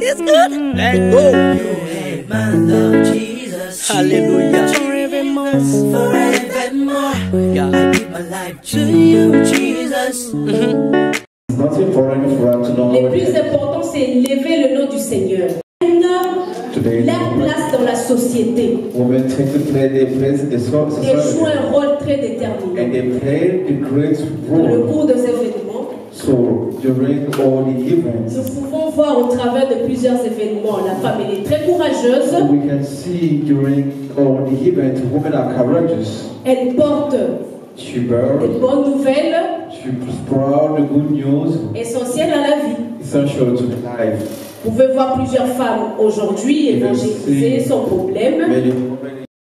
It's good. Let go. You ain't my love, Jesus. Hallelujah. Forevermore. Yeah. I give my life to you, Jesus. Le plus important, c'est élever le nom du Seigneur. Leur place dans la société. Et jouent un rôle très déterminant. Dans le cours des événements, nous pouvons voir au travers de plusieurs événements, la femme elle est très courageuse. Elle porte des bonnes nouvelles essentielles à la vie. Vous pouvez voir plusieurs femmes aujourd'hui évangéliser sans problème.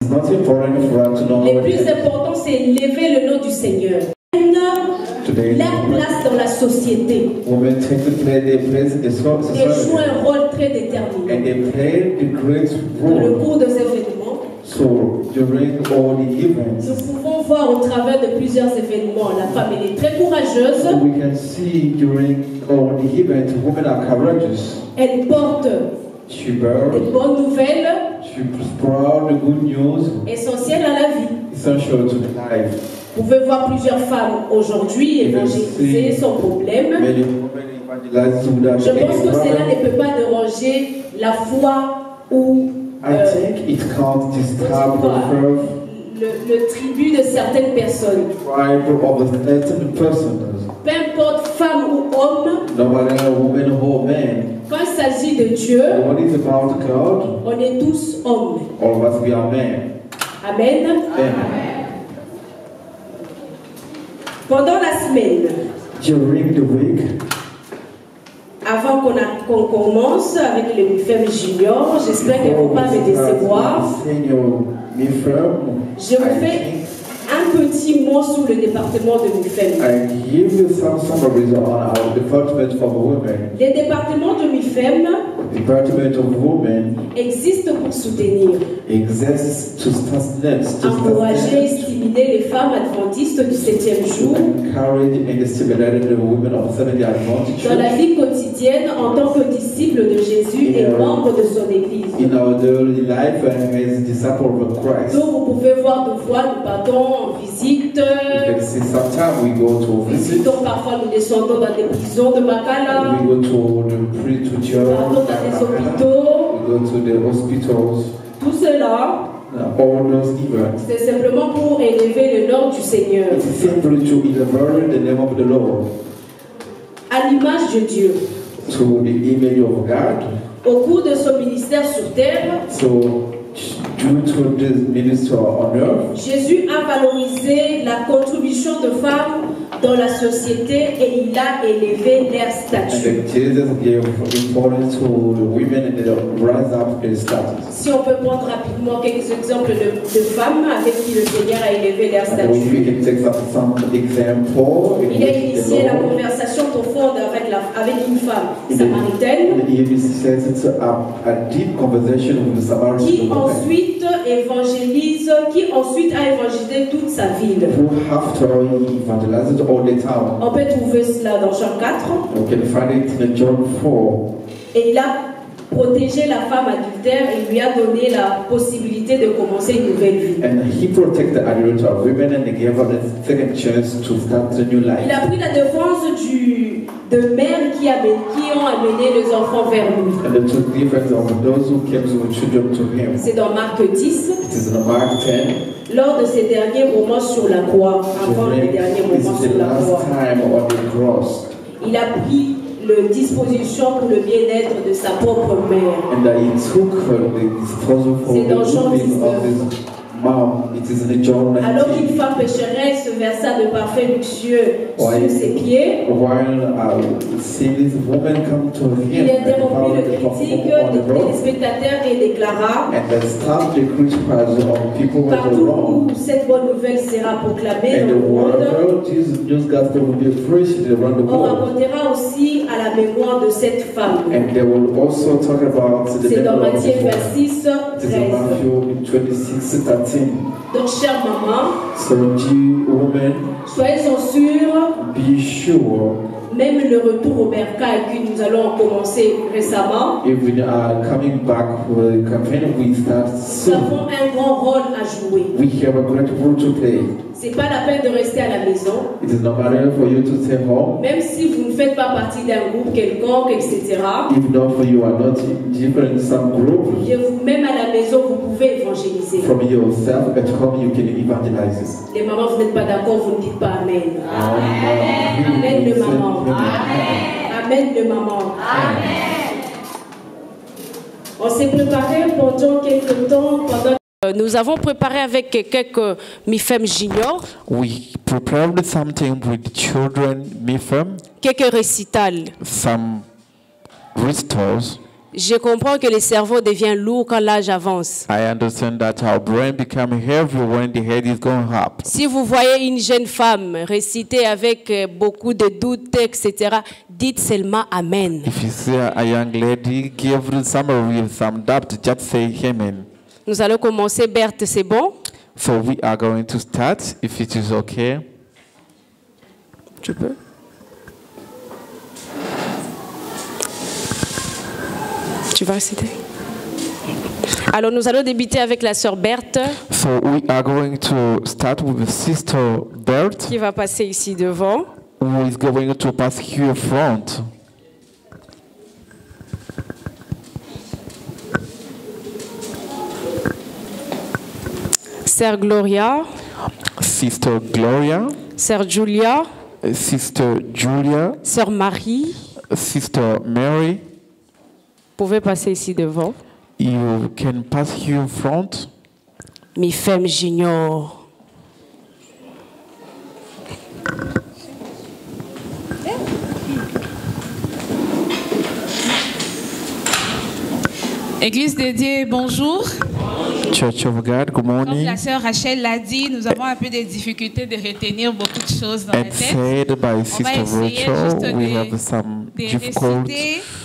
Le plus important, c'est élever le nom du Seigneur. Leur place dans la société. Et jouent un rôle très déterminant. Dans le cours des événements, nous pouvons voir au travers de plusieurs événements, la femme elle est très courageuse. Elle porte des bonnes nouvelles essentielles à la vie. Vous pouvez voir plusieurs femmes aujourd'hui évangéliser sans problème. Je pense que cela ne peut pas déranger la foi ou le tribut de certaines personnes. Peu importe femme ou homme, quand il s'agit de Dieu, on est tous hommes. Amen. Pendant la semaine, avant qu'on commence avec le MIFEM Junior, j'espère qu'elle ne va pas me décevoir. Je vous fais un petit mot sur le département de MIFEM. Le département de MIFEM existe pour soutenir, encourager et stimuler les femmes adventistes du 7e jour dans la vie quotidienne en tant que disciple de Jésus et membre de son Église. Donc vous pouvez voir de fois nous partons en visite, visitons parfois, nous descendons dans des prisons de Makala, partons dans des hôpitaux. Tout cela, c'est simplement pour élever le nom du Seigneur. À l'image de Dieu. Au cours de son ministère sur terre, Jésus a valorisé la contribution de femmes dans la société et il a élevé leur statut. Si on peut prendre rapidement quelques exemples de femmes avec qui le Seigneur a élevé leur statut. Il a initié la conversation profonde avec une femme samaritaine qui ensuite a évangélisé toute sa ville. On peut trouver cela dans Jean 4. Et il a protégé la femme adultère et lui a donné la possibilité de commencer une nouvelle vie. Il a pris la défense de mères qui ont amené les enfants vers lui. C'est dans Marc 10. Lors de ces derniers moments sur la croix, avant les derniers moments sur la croix, il a pris le disposition pour le bien-être de sa propre mère. C'est dans Jean 19. Alors qu'une femme pécheresse se versa de parfait luxueux sur ses pieds, il interrompit le critique des téléspectateurs et déclara: partout où cette bonne nouvelle sera proclamée dans le monde, on racontera aussi à la mémoire de cette femme. C'est dans Matthieu 26, 13. Donc, chère maman, soyez-en sûre, même le retour au Bercail que nous allons commencer récemment, if we are coming back for the campaign, we start nous soon. avons un grand rôle à jouer. We have a great role to play. C'est pas la peine de rester à la maison. It is not matter for you to stay home. Même si vous ne faites pas partie d'un groupe quelconque, etc. If not for you are not different some group. Même à la maison, vous pouvez évangéliser. From yourself at home you can evangelize. Les mamans, vous n'êtes pas d'accord, vous ne dites pas Amen. Amen. Amen de maman. Amen. Amen de maman. Amen. On s'est préparé pendant quelques temps, nous avons préparé avec quelques MIFEM juniors. We prepared something with children MIFEM. Quelques récitals. Some recitals. Je comprends que le cerveau devient lourd quand l'âge avance. I understand that our brain becomes heavy when the head is going up. Si vous voyez une jeune femme réciter avec beaucoup de doutes, etc., dites seulement Amen. If you see a young lady give the summary with some doubt, just say Amen. Nous allons commencer. Berthe, c'est bon? So we are going to start, if it is okay. Tu peux? Tu vas réciter? Alors nous allons débuter avec la sœur Berthe. So we are going to start with Sister Berthe, qui va passer ici devant. who is going to pass here front. Sœur Gloria. Sister Gloria. Sœur Julia. Sister Julia. Sœur Marie. Sister Mary. Vous pouvez passer ici devant. You can pass here front. MIFEM junior. Église dédiée, bonjour. Church of God, good Comme morning. la sœur Rachel l'a dit, nous avons un peu de difficultés de retenir beaucoup de choses dans la And tête. said by On va Sister essayer Rachel, juste we have some de difficulties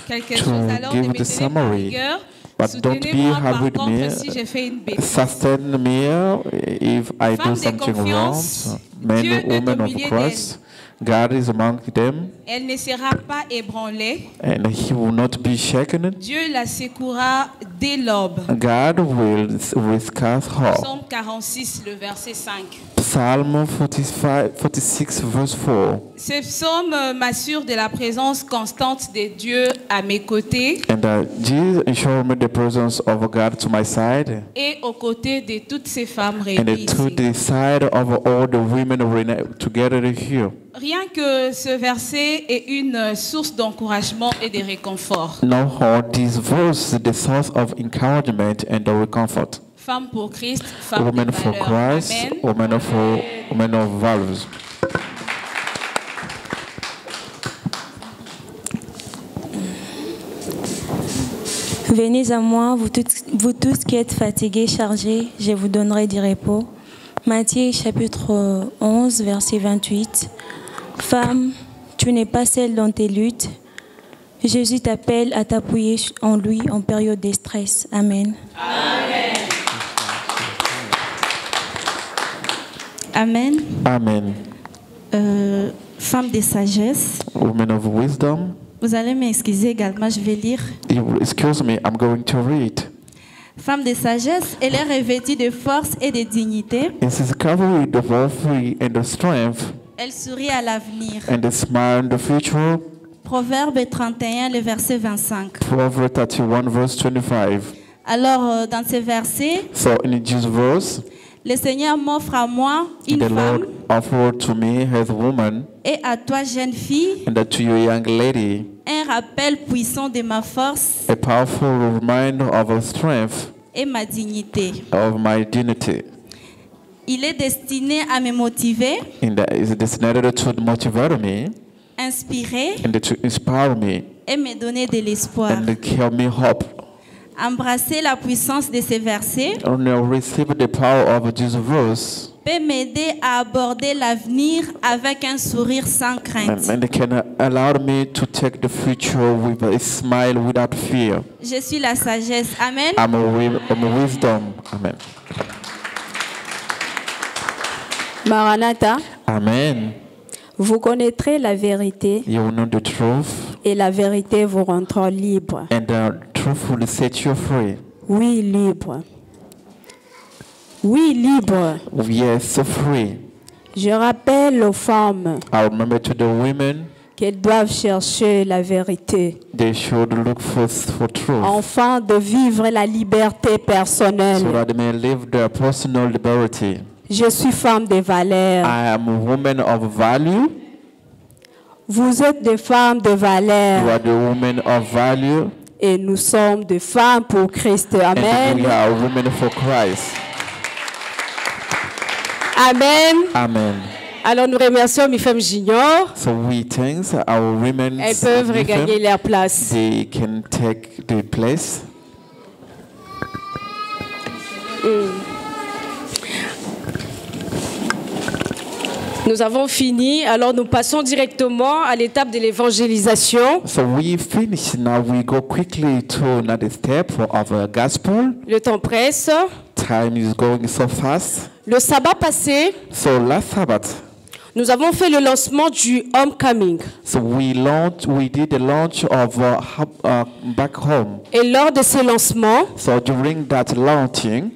réciter quelque to chose. Alors, give ne me the tenez pas summary. rigueur. But don't be Soutenez-moi hard par with contre me. si j'ai fait une bêtise. Sustain me if I Femme do de something wrong. confiance, Men Dieu and est au women of milieu Christ, God is among them, Elle ne sera pas ébranlée. and He will not be shaken. Dieu la secourra dès l'aube. God will rescue her. Psaume 46, le verset 5. Psalm 46, verse 4. Ce psaume m'assure de la présence constante de Dieu à mes côtés And Jesus ensured me the presence of God to my side, et aux côtés de toutes ces femmes and réunies to ici. the side of all the women together here. Rien que ce verset est une source d'encouragement et de réconfort. Now, this verse is the source of encouragement and the comfort. Femme pour Christ, femme Women de for valeur. Christ, Amen. women of values. Venez à moi, vous tous qui êtes fatigués, chargés, je vous donnerai du repos. Matthieu chapitre 11, verset 28. Femme, tu n'es pas seule dans tes luttes. Jésus t'appelle à t'appuyer en lui en période de stress. Amen. Amen. Amen. Femme de sagesse. Women of wisdom. Vous allez m'excuser également, je vais lire. Excuse me, I'm going to read. Femme de sagesse, elle est revêtue de force et de dignité. It is covered with the victory and the strength Elle sourit à l'avenir. and the smile in the future. Proverbe 31, le verset 25. Proverbs 31, verse 25. Alors, dans ce verset, So in this verse, le Seigneur m'offre à moi une the femme Lord offered to me as a woman, et à toi, jeune fille, and to you, young lady, un rappel puissant de ma force a powerful reminder of the strength et ma dignité. of my dignity. Il est destiné à me motiver, And that is destined to motivate me inspirer and to inspire me et me donner de l'espoir. and give me hope. Embrasser la puissance de ces versets And receive the power of this verse, peut m'aider à aborder l'avenir avec un sourire sans crainte. and it can allow me to take the future with a smile without fear. Je suis la sagesse. Amen. I'm a wisdom. Amen. Maranatha. Amen. Vous connaîtrez la vérité. You will know the truth. Et la vérité vous rendra libre. And the truth will set you free. Oui, libre. Oui, libre. Yes, free. Je rappelle aux femmes I remember to the women qu'elles doivent chercher la vérité. they should look for truth. Afin de vivre la liberté personnelle. So that they may live their personal liberty. Je suis femme de valeur. I am a woman of value. Vous êtes des femmes de valeur. You are the woman of value. Et nous sommes des femmes pour Christ. Amen. And we are women for Christ. Amen. Amen. Alors nous remercions MIFEM Junior. So we thank our women. Elles peuvent regagner leur place. They can take the place. Nous avons fini, alors nous passons directement à l'étape de l'évangélisation. So we finish now. We go quickly to another step of the gospel. Le temps presse. Time is going so fast. Le sabbat passé, So last Sabbath, nous avons fait le lancement du Homecoming. so we did the launch of back home. Et lors de ce lancement, So during that launching,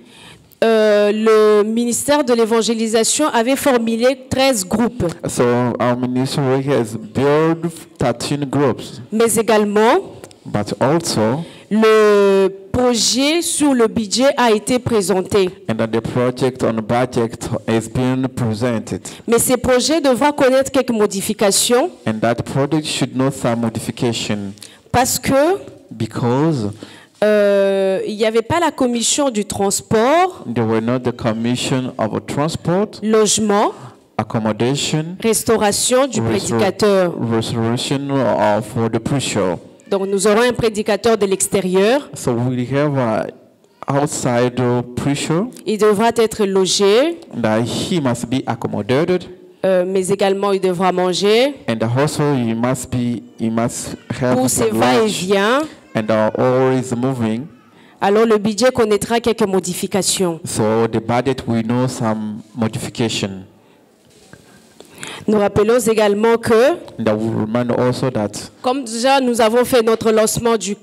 le ministère de l'évangélisation avait formulé 13 groupes. so our ministry has built 13 groups, Mais également, but also, le projet sur le budget a été présenté. and that the project on budget is being presented, Mais ces projets devront connaître quelques modifications and that project should know some modification parce que because il n'y avait pas la commission du transport, there were not the commission of transport, logement, accommodation, restauration du prédicateur. restoration for the preacher. Donc nous aurons un prédicateur de l'extérieur. So we have an outside preacher Il devra être logé, that he must be accommodated, mais également il devra manger and also he must have pour ses some lunch, va-et-vient. and always moving. Alors le budget connaîtra quelques modifications. So the budget will know some modification. Nous rappelons également que, That will remind also that, comme déjà nous avons fait notre lancement du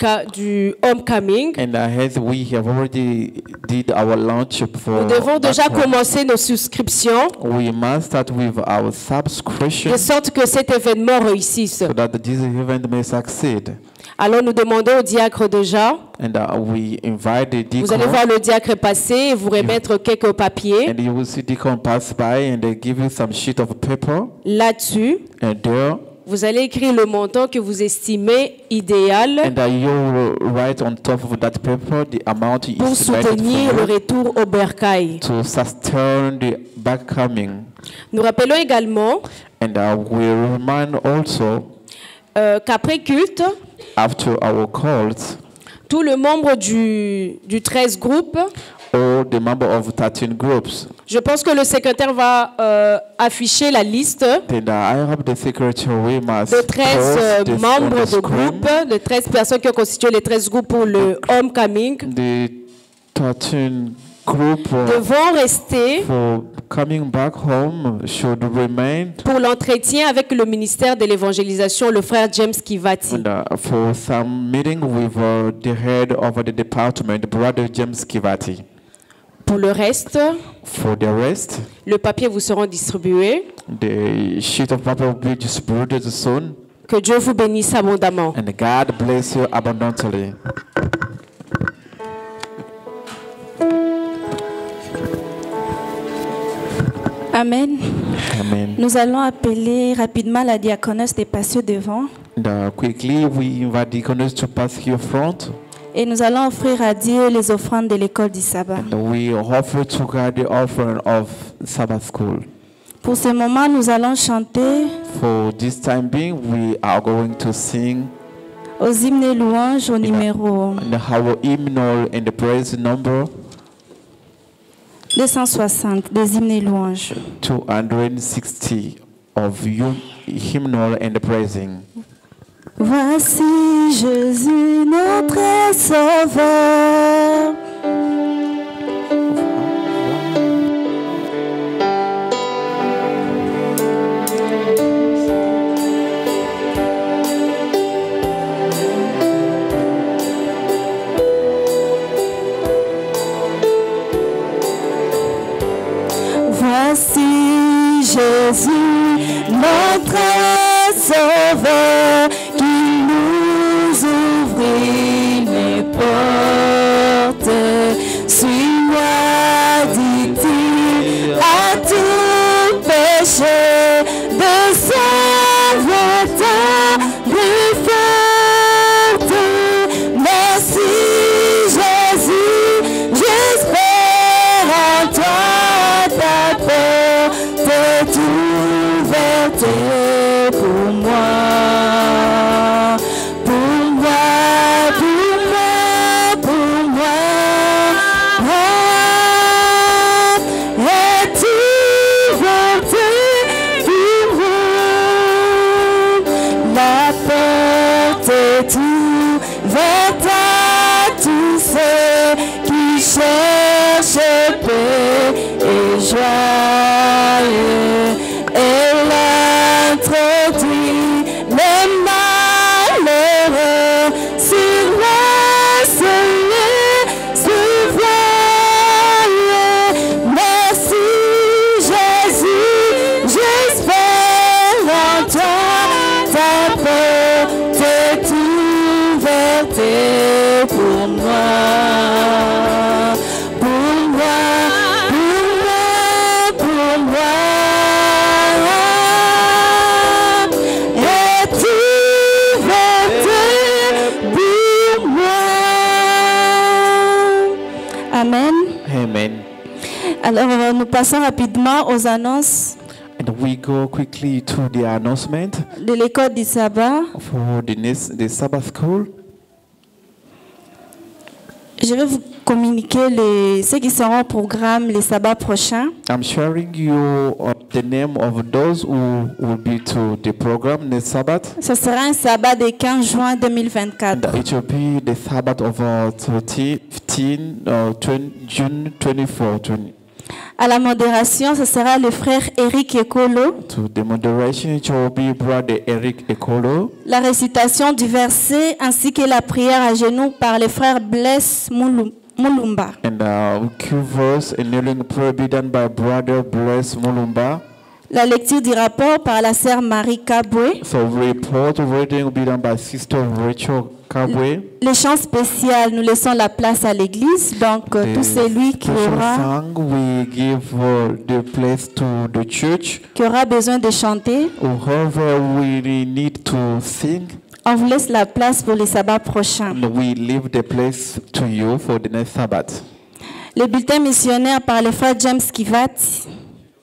Homecoming, and as we have already did our launch for nous devons that déjà one, commencer nos souscriptions we must start with our subscription de sorte que cet événement réussisse. so that this event may succeed. Alors nous demandons au diacre déjà, And we invite the vous allez deacon, voir le diacre passer et vous remettre quelques papiers and you will see deacon pass by and they give you some sheet of paper, là-dessus. and there, Vous allez écrire le montant que vous estimez idéal and you will write on top of that paper the amount you pour estimated soutenir le for retour au bercail. to sustain the backcoming. Nous rappelons également And we remind also, qu'après culte, after our calls, tous les membres du 13 groupe, all the member of 13 groups, je pense que le secrétaire va afficher la liste then I have the secretary must de 13 post this on membres the de screen. groupe, de 13 personnes qui ont constitué les 13 groupes pour le Homecoming, The 13 group devront rester for coming back home should remain, pour l'entretien avec le ministère de l'évangélisation, le frère James Kivati. and for some meeting with the head of the department, Brother James Kivati. Pour le reste, For the rest, le papier vous sera distribué. the sheet of paper will be distributed soon, Que Dieu vous bénisse abondamment. and God bless you abundantly. Amen. Amen. Nous allons appeler rapidement la diaconesse de passer devant And quickly, we invite deaconess to pass here front, et nous allons offrir à Dieu les offrandes de l'école du sabbat. and we offer to God the offering of Sabbath school. Pour ce moment, nous allons chanter For this time being, we are going to sing aux hymnes et louanges au numéro and our hymnal and the praise number 260 des hymnes et louanges. 260 of hymnal and praising. Voici Jésus notre Sauveur. Jésus, notre Sauveur, qui nous ouvrit les portes. Suis-moi, dit-il, à tout péché, de Salvateur, plus forte. Merci Jésus, j'espère en toi, ta porte est ouverte pour moi. Pour moi, pour moi, pour moi. Est ouverte pour moi. La porte est ouverte à tous ceux qui cherchent paix et joie. Elle introduit les malheureux sur le seuil se voile. Merci Jésus, j'espère en toi, ta porte est ouverte pour moi. Pour moi, pour moi, pour moi. Est ouverte pour moi. Amen. Amen. Alors nous passons rapidement aux annonces And we go quickly to the announcement de l'école du sabbat. for the Sabbath school. Je vais vous communiquer ceux qui seront au programme les sabbats prochains. I'm sharing you the name of those who will be to the program next Sabbath. Ce sera un sabbat du 15 juin 2024. And it will be the Sabbath of 20 June 24. À la modération, ce sera le frère Eric Ekolo. To the moderation, it will be Brother Eric Ekolo. La récitation du verset ainsi que la prière à genoux par le frère Bless Mulumba. And verse and kneeling prayer be done by Brother Bless Mulumba. La lecture du rapport par la sœur Marie Kabwe. So report reading will be done by Sister Rachel Kabwe. Les chants spéciaux, nous laissons la place à l'église. Donc, tout celui qui aura the place to the church. Qui aura besoin de chanter, Whoever we need to sing, on vous laisse la place pour les sabbats prochains. we leave the place to you for the next Sabbath. Le bulletin missionnaire par le frère James Kivati.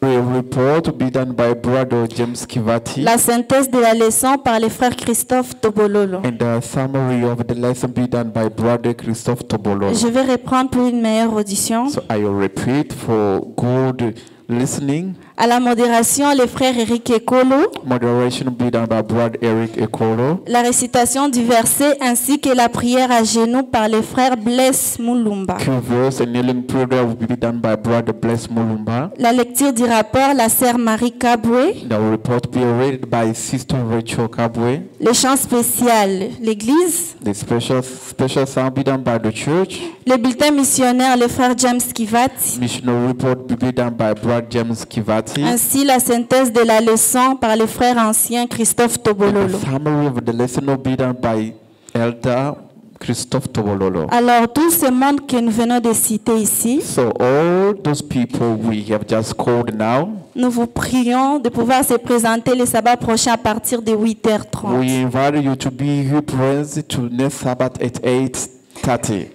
A report be done by Brother James Kivati. La synthèse de la leçon par le frère Christophe Tobololo. And the summary of the lesson be done by Brother Christophe Tobololo. Je vais reprendre pour une meilleure audition. So I will repeat for good listening. À la modération, le frère Eric Ekolo. Moderation be done by Brother Eric Ekolo. La récitation du verset ainsi que la prière à genoux par le frère Bless Mulumba. Verse and kneeling prayer will be done by Brother Bless Mulumba. La lecture du rapport, la sœur Marie Kabwe. The report be read by Sister Rachel Kabwe. Le chant spécial, l'église. The special song be done by the church. Le bulletin missionnaire, le frère James Kivati. Missionary report be done by Brother James Kivati. Ainsi, la synthèse de la leçon par le frère ancien Christophe Tobololo. The summary of the lesson will be done by Elder Christophe Tobololo. Alors, tout ce monde que nous venons de citer ici, So all those people we have just called now, nous vous prions de pouvoir se présenter les sabbats prochains à partir de 8h30. we invite you to be here present to next Sabbath at 8:30.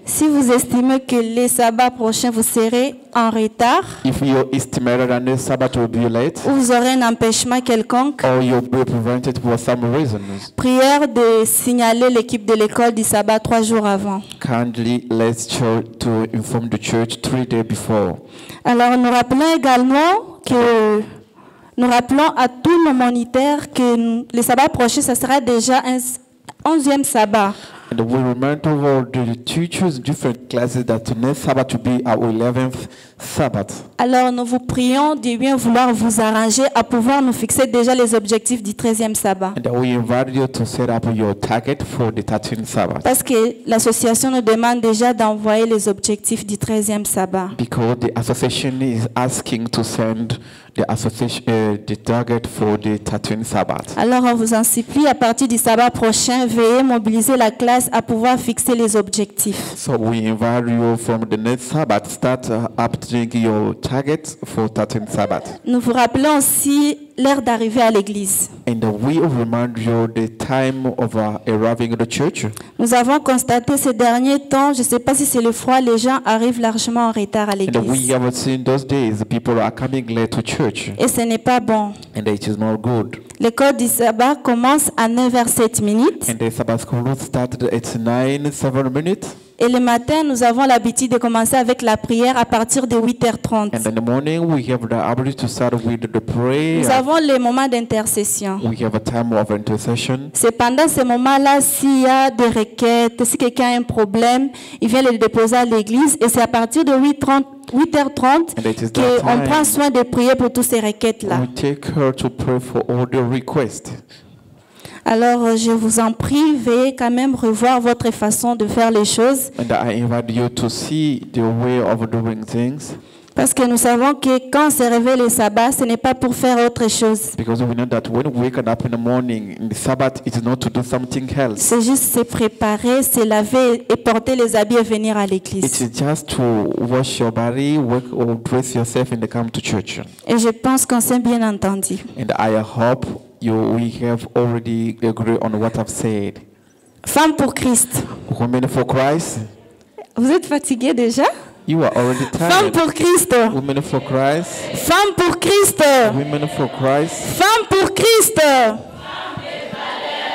Si vous estimez que les sabbats prochains vous serez en retard, If you estimate that next Sabbath will be late, ou vous aurez un empêchement quelconque, or you'll be prevented for some reasons, prière de signaler l'équipe de l'école du sabbat 3 jours avant. kindly let's try to inform the church 3 days before. Alors nous rappelons également que nous rappelons à tous nos moniteurs que les sabbats prochains, ce sera déjà un 11e sabbat. And we remind all the teachers in different classes that today's Sabbath will be our 11th Sabbath. Alors nous vous prions de bien vouloir vous arranger à pouvoir nous fixer déjà les objectifs du 13e sabbat. And we invite you to set up your target for the 13th Sabbath. Parce que l'association nous demande déjà d'envoyer les objectifs du 13e sabbat. Because the association is asking to send the target for the 13th Sabbath. Alors on vous en supplie, à partir du sabbat prochain, veuillez mobiliser la classe à pouvoir fixer les objectifs. So we invite you from the next Sabbath, start updating your targets for 13th Sabbath. Nous vous rappelons aussi l'heure d'arrivée à l'église. And we remind you the time of arriving at the church. Nous avons constaté ces derniers temps, je ne sais pas si c'est le froid, les gens arrivent largement en retard à And we l'église. have seen those days people are coming late to church. Et ce n'est pas bon. And it is not good. L'école du sabbat commence à 9h07. And the Sabbath school started at 9:07. Et le matin, nous avons l'habitude de commencer avec la prière à partir de 8h30. And in the morning we have the ability to start with the prayer. Nous avons les moments d'intercession. We have a time of intercession. C'est pendant ces moments-là, s'il y a des requêtes, si quelqu'un a un problème, il vient le déposer à l'église. Et c'est à partir de 8h30 qu'on prend soin de prier pour toutes ces requêtes-là. We take care to pray for all the requests. Alors, je vous en prie, veuillez quand même revoir votre façon de faire les choses. And I invite you to see the way of doing things. Parce que nous savons que quand on se réveille le sabbat, ce n'est pas pour faire autre chose. Because we know that when we wake up in the morning, in the Sabbath, it is not to do something else. C'est juste se préparer, se laver et porter les habits et venir à It l'église. is just to wash your body, work or dress yourself and come to church. Et je pense qu'on s'est bien entendu. And I hope we have already agreed on what I've said. Femme pour Christ. Women for Christ, Vous êtes fatigué déjà? you are already Femme tired. pour Christ. Women for Christ, Femme pour Christ. women for Christ, Femme pour Christ.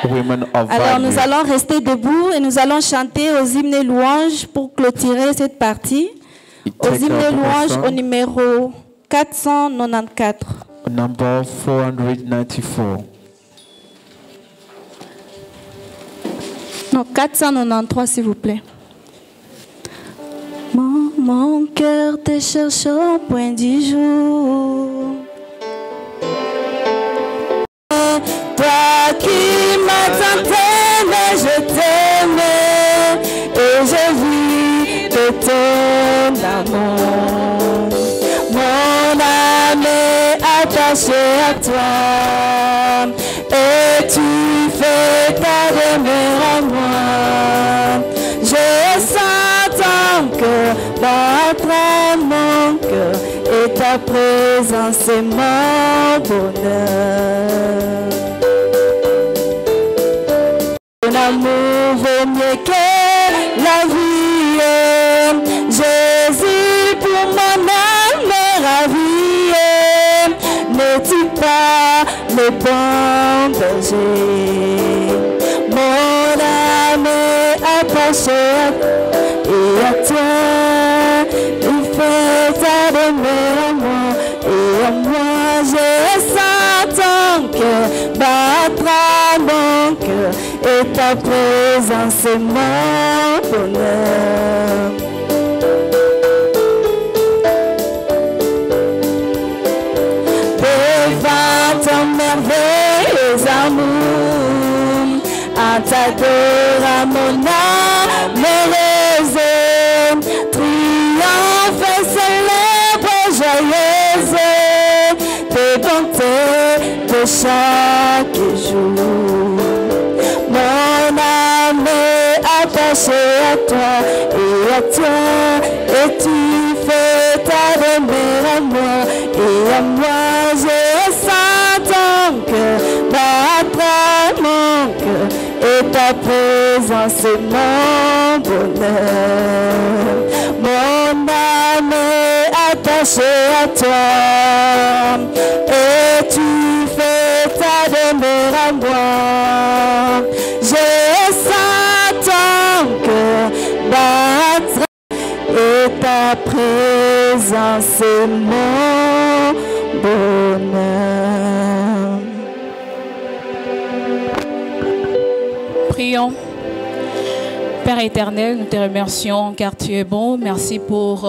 women of Alors nous value. allons rester debout et nous allons chanter aux hymnes et louanges pour clôturer cette partie. Aux Take hymnes et up a louanges song, au numéro 494. number 494. Non, 493 s'il vous plaît. Mon cœur te cherche au point du jour. Toi qui m'attendais, mais je t'aimais et je vis de ton amour. Mon âme est attachée à toi et tu fais ta demeure à moi. Je sens ton cœur battre à mon cœur et ta présence est mon bonheur. Ton amour vaut mieux que la vie. Jésus pour mon âme ravie. N'es-tu pas le bon berger? Mon âme est attachée à toi et à toi. Il fait ta demeure à moi et à moi. Je sens ton cœur battre à mon cœur et ta présence est mon bonheur. Devant ton merveilleux amour, à t'adorer mon âme heureuse, triomphe, célèbre, joyeuse, tes bontés de chaque jour. Mon âme est attachée à toi et à toi, et tu fais ta demeure à moi et à moi. Je sens ton cœur battre à mon cœur et ta présence est mon bonheur. Mon âme est attachée à toi et tu fais ta demeure à moi. Je sens ton cœur battre et ta présence est mon bonheur. Prions. Père éternel, nous te remercions car tu es bon. Merci pour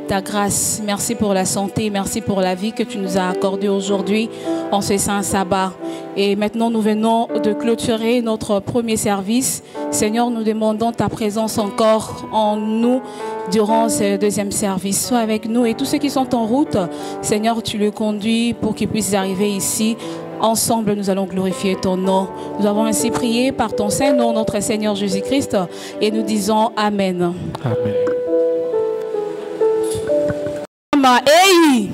ta grâce. Merci pour la santé. Merci pour la vie que tu nous as accordée aujourd'hui en ce saint sabbat. Et maintenant, nous venons de clôturer notre premier service. Seigneur, nous demandons ta présence encore en nous durant ce deuxième service. Sois avec nous et tous ceux qui sont en route, Seigneur, tu le conduis pour qu'ils puissent arriver ici. Ensemble, nous allons glorifier ton nom. Nous avons ainsi prié par ton saint nom, notre Seigneur Jésus-Christ, et nous disons Amen. Amen. Hey!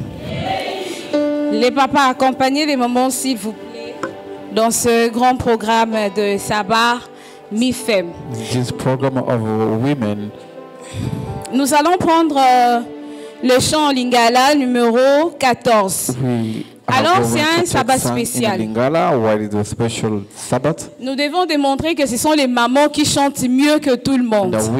Les papas, accompagnez les mamans, s'il vous plaît, dans ce grand programme de sabbat MIFEM. This program of women. Nous allons prendre le chant Lingala numéro 14. Alors, c'est un sabbat spécial. Nous devons démontrer que ce sont les mamans qui chantent mieux que tout le monde. Alors,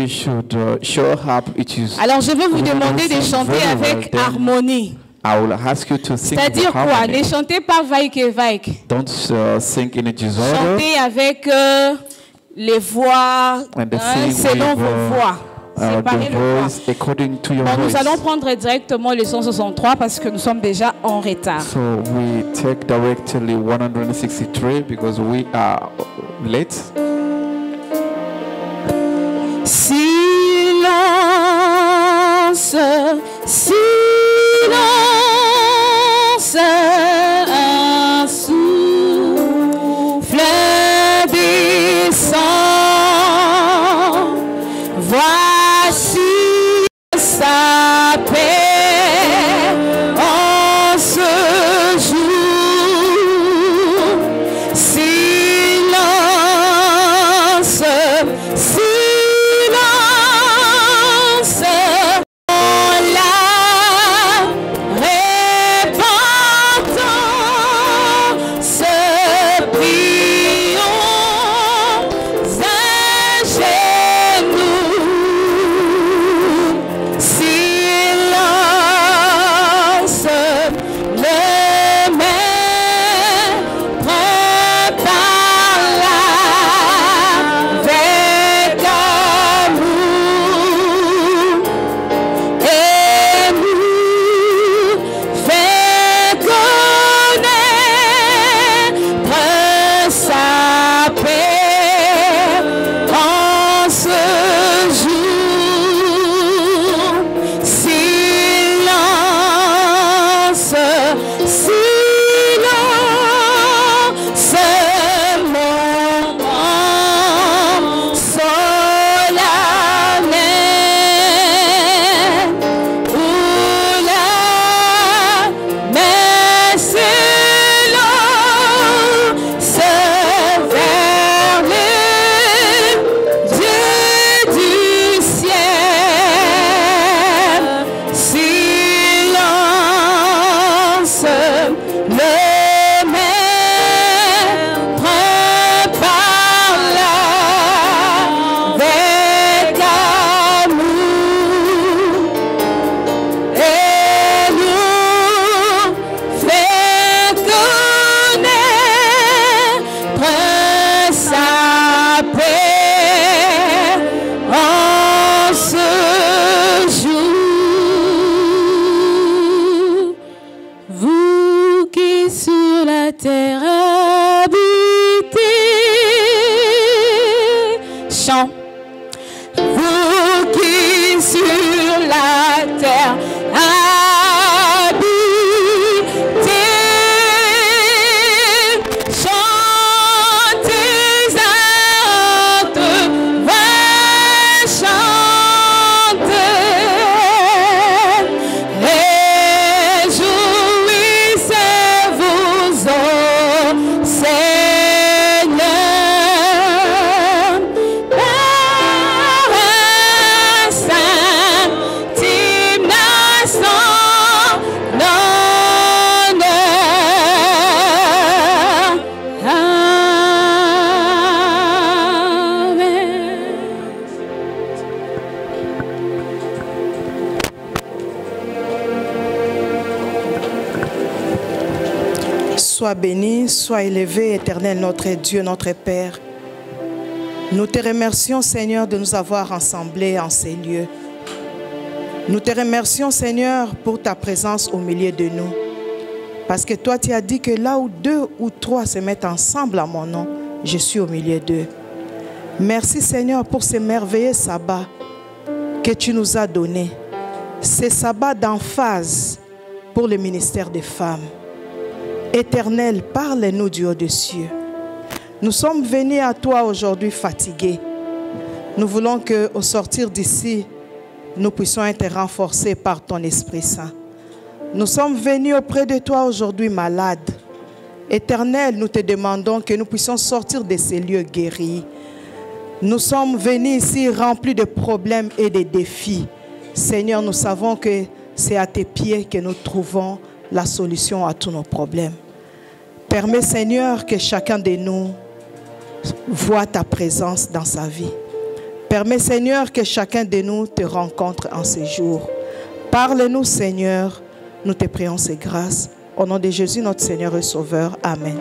je vais vous demander de chanter avec harmonie. C'est-à-dire quoi? Ne chantez pas vaik. Chantez avec les voix, selon vos voix. Nous allons prendre directement le 163 parce que nous sommes déjà en retard. So we take directly 163 because we are late. Silence, silence, un souffle descend. Voici sa paix en ce jour. Silence, silence, on la repentance, prions un genou. Silence, le maître parle avec amour et nous fait connaître sa paix en ce jour. Silence, silence, moment solennel où la messe s'élance vers le Dieu du ciel. Silence, le maître parle avec amour et nous fait connaître sa paix en ce jour. Vous qui sur la terre habitez, chant. Vous qui sur la terre habitez, chantez entre voix, chantez, réjouissez-vous au Seigneur par un saint hymne à son honneur. Amen. Sois béni, sois élevé, éternel notre Dieu, notre Père. Nous te remercions, Seigneur, de nous avoir rassemblés en ces lieux. Nous te remercions, Seigneur, pour ta présence au milieu de nous. Parce que toi, tu as dit que là où 2 ou 3 se mettent ensemble à mon nom, je suis au milieu d'eux. Merci, Seigneur, pour ce merveilleux sabbat que tu nous as donné. Ce sabbat d'emphase pour le ministère des femmes. Éternel, parle-nous du haut des cieux. Nous sommes venus à toi aujourd'hui fatigués. Nous voulons qu'au sortir d'ici, nous puissions être renforcés par ton Esprit Saint. Nous sommes venus auprès de toi aujourd'hui malades. Éternel, nous te demandons que nous puissions sortir de ces lieux guéris. Nous sommes venus ici remplis de problèmes et de défis. Seigneur, nous savons que c'est à tes pieds que nous trouvons la solution à tous nos problèmes. Permets, Seigneur, que chacun de nous voit ta présence dans sa vie. Permets, Seigneur, que chacun de nous te rencontre en ces jours. Parle-nous, Seigneur. Nous te prions ces grâces. Au nom de Jésus, notre Seigneur et Sauveur. Amen.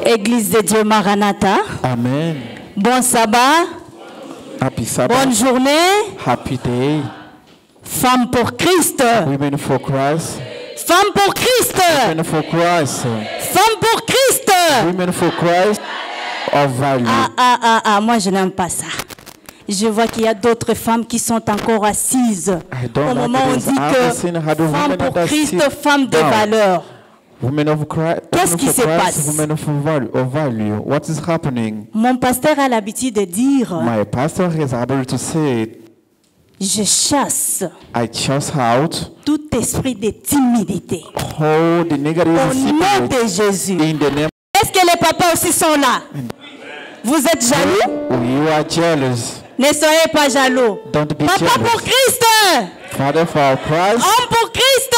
Église de Dieu Maranatha. Amen. Bon sabbat. Happy Sabbath. Bonne journée. Happy day. Femme pour Christ. Women for Christ. Femme pour Christ. Women for Christ. Femme pour Christ. Women for Christ. Of value. Moi je n'aime pas ça. Je vois qu'il y a d'autres femmes qui sont encore assises. Au moment où on dit que femme pour Christ, femme de valeur. Qu'est-ce qui se passe? What is happening? Mon pasteur a l'habitude de dire, My pastor is able to say, je chasse I chase out tout esprit de timidité. all the negative Au nom de spirits Jésus. in the name. Est-ce que les papas aussi sont là? Vous êtes jaloux? You are jealous. Ne soyez pas jaloux. Don't be Papa jealous. pour Christ. Father for Christ. Homme pour Christ.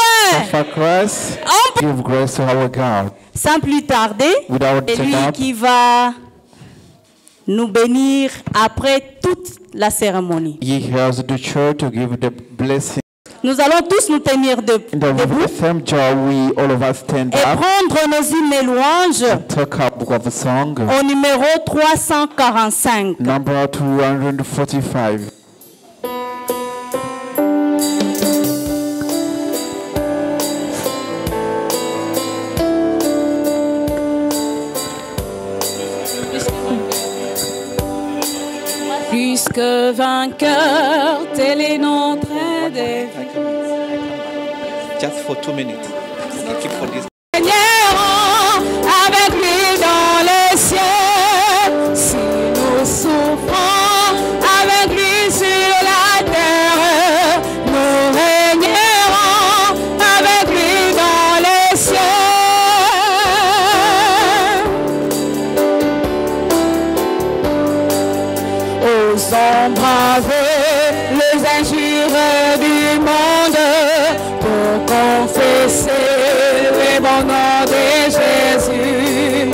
For Christ. Give grace to our God. Sans plus tarder, Without c'est lui doubt. qui va nous bénir après toute la cérémonie. He hears the church to give the blessing. Nous allons tous nous tenir debout The same joy we all of us stand et up. prendre nos hymnes et louanges Take up book of a song. au numéro 345. Number 245. Plus que vainqueur, tel est notre aide. Just for 2 minutes. Keep for this. Seigneur, avec lui dans les cieux, si nous souffrons, avec lui sur la terre, nous régnerons avec lui dans les cieux. Osons braver les injures du monde pour confesser le bon nom de Jésus.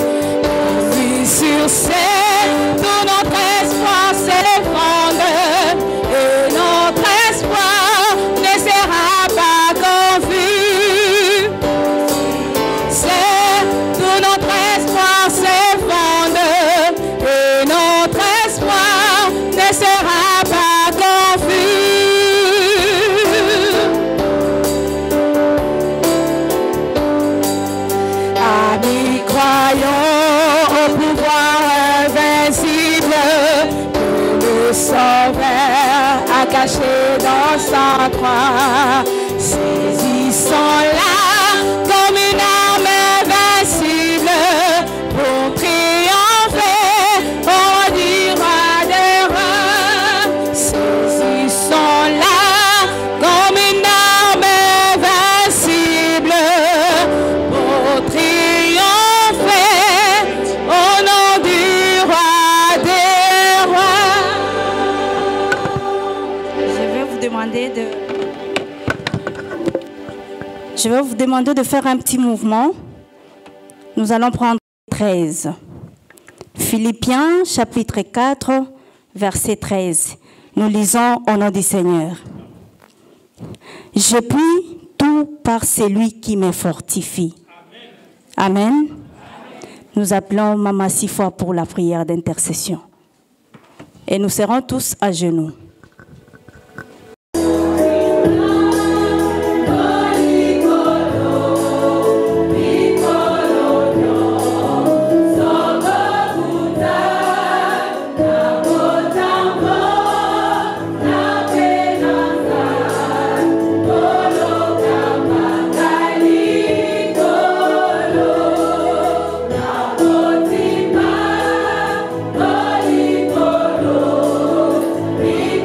Lui sur scène, tout notre espoir s'effondre et notre espoir ne sera pas confus. C'est tout notre espoir s'effondre et notre espoir ne sera pas confus. Amis, croyons au pouvoir invincible que le Sauveur a caché dans sa croix. Saisissons-la comme une arme invincible pour triompher au du roi des rois. Saisissons-la comme une arme invincible pour triompher au nom du roi des rois. Je vais vous demander de faire un petit mouvement. Nous allons prendre 13. Philippiens chapitre 4, verset 13. Nous lisons au nom du Seigneur. Je puis tout par celui qui me fortifie. Amen. Nous appelons Maman Sifa pour la prière d'intercession. Et nous serons tous à genoux. We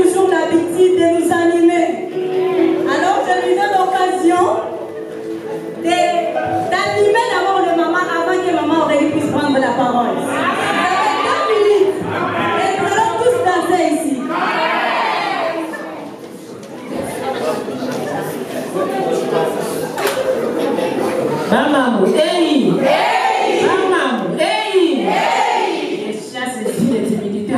toujours l'habitude de nous animer. Alors je lui donne l'occasion d'animer d'abord le maman avant que maman Aurélie puisse prendre la parole. Vous avez 2 minutes et nous allons tous danser ici. Maman, hey! Maman, hey! Et chasse ici les timidités.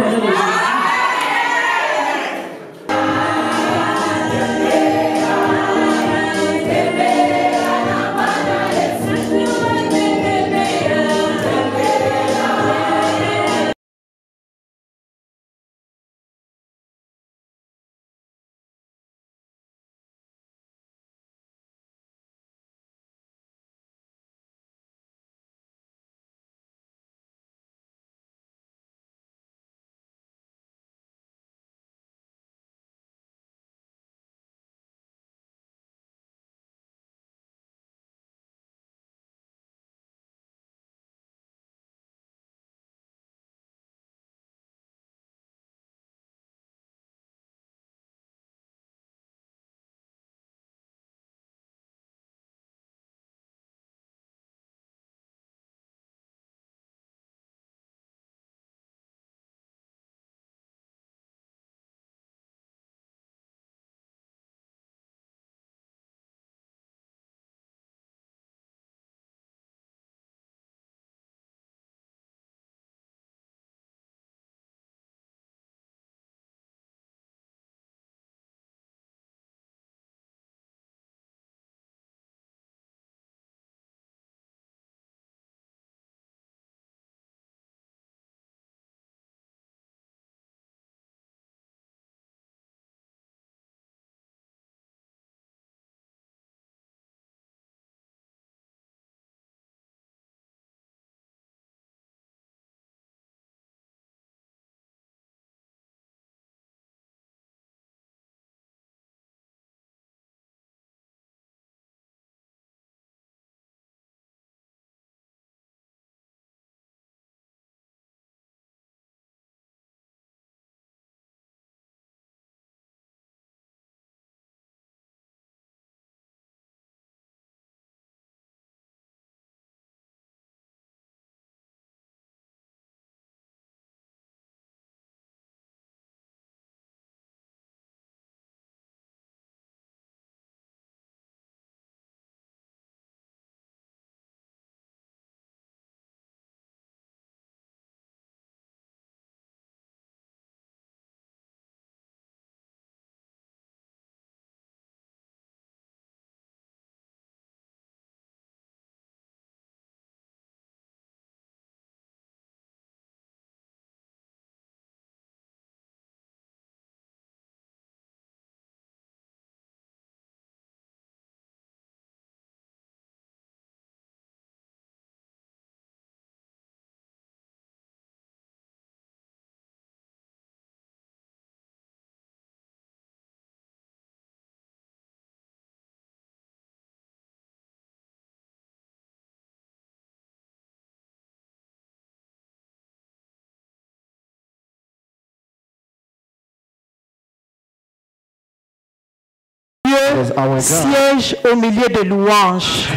Siège au milieu de louanges.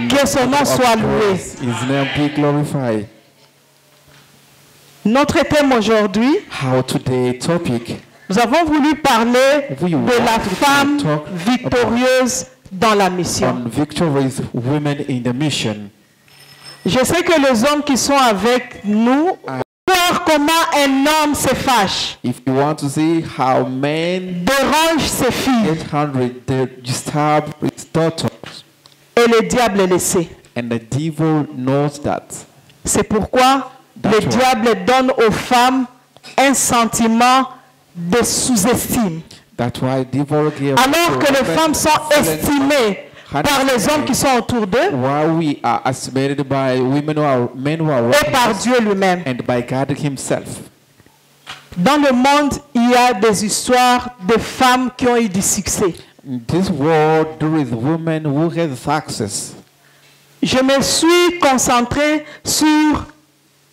Que son nom soit loué. Notre thème aujourd'hui, nous avons voulu parler de la femme victorieuse dans la mission. Je sais que les hommes qui sont avec nous voir comment un homme se fâche. If you want to see how men dérange ses filles. Disturb his daughters. Et le diable le sait. And the devil knows that. C'est pourquoi le diable donne aux femmes un sentiment de sous-estime. Alors que les femmes sont estimées par les hommes qui sont autour d'eux et par Dieu lui-même. Dans le monde, il y a des histoires de femmes qui ont eu du succès. Je me suis concentré sur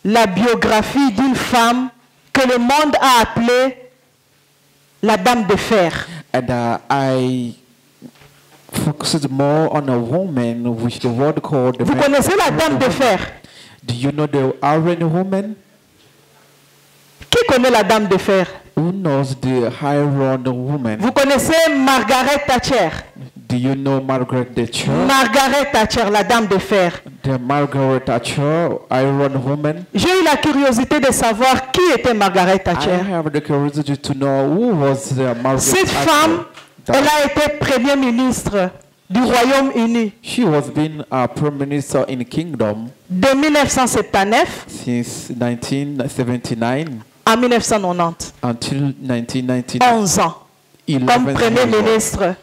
la biographie d'une femme que le monde a appelée la dame de fer. And I focused more on a woman, which the word called. Vous connaissez la dame de fer? Do you know the Iron Woman? Qui connaît la dame de fer? Who knows the Iron Woman? Vous connaissez Margaret Thatcher? Do you know Margaret Thatcher? Margaret Thatcher, la dame de fer. The Margaret Thatcher, Iron Woman. J'ai eu la curiosité de savoir qui était Margaret Thatcher. I have the curiosity to know who was the Margaret Cette Thatcher. femme, elle a été première ministre du Royaume-Uni. She was been a prime minister in the kingdom de 1979 since 1979 à 1990. until 1999. 11 ans comme premier ministre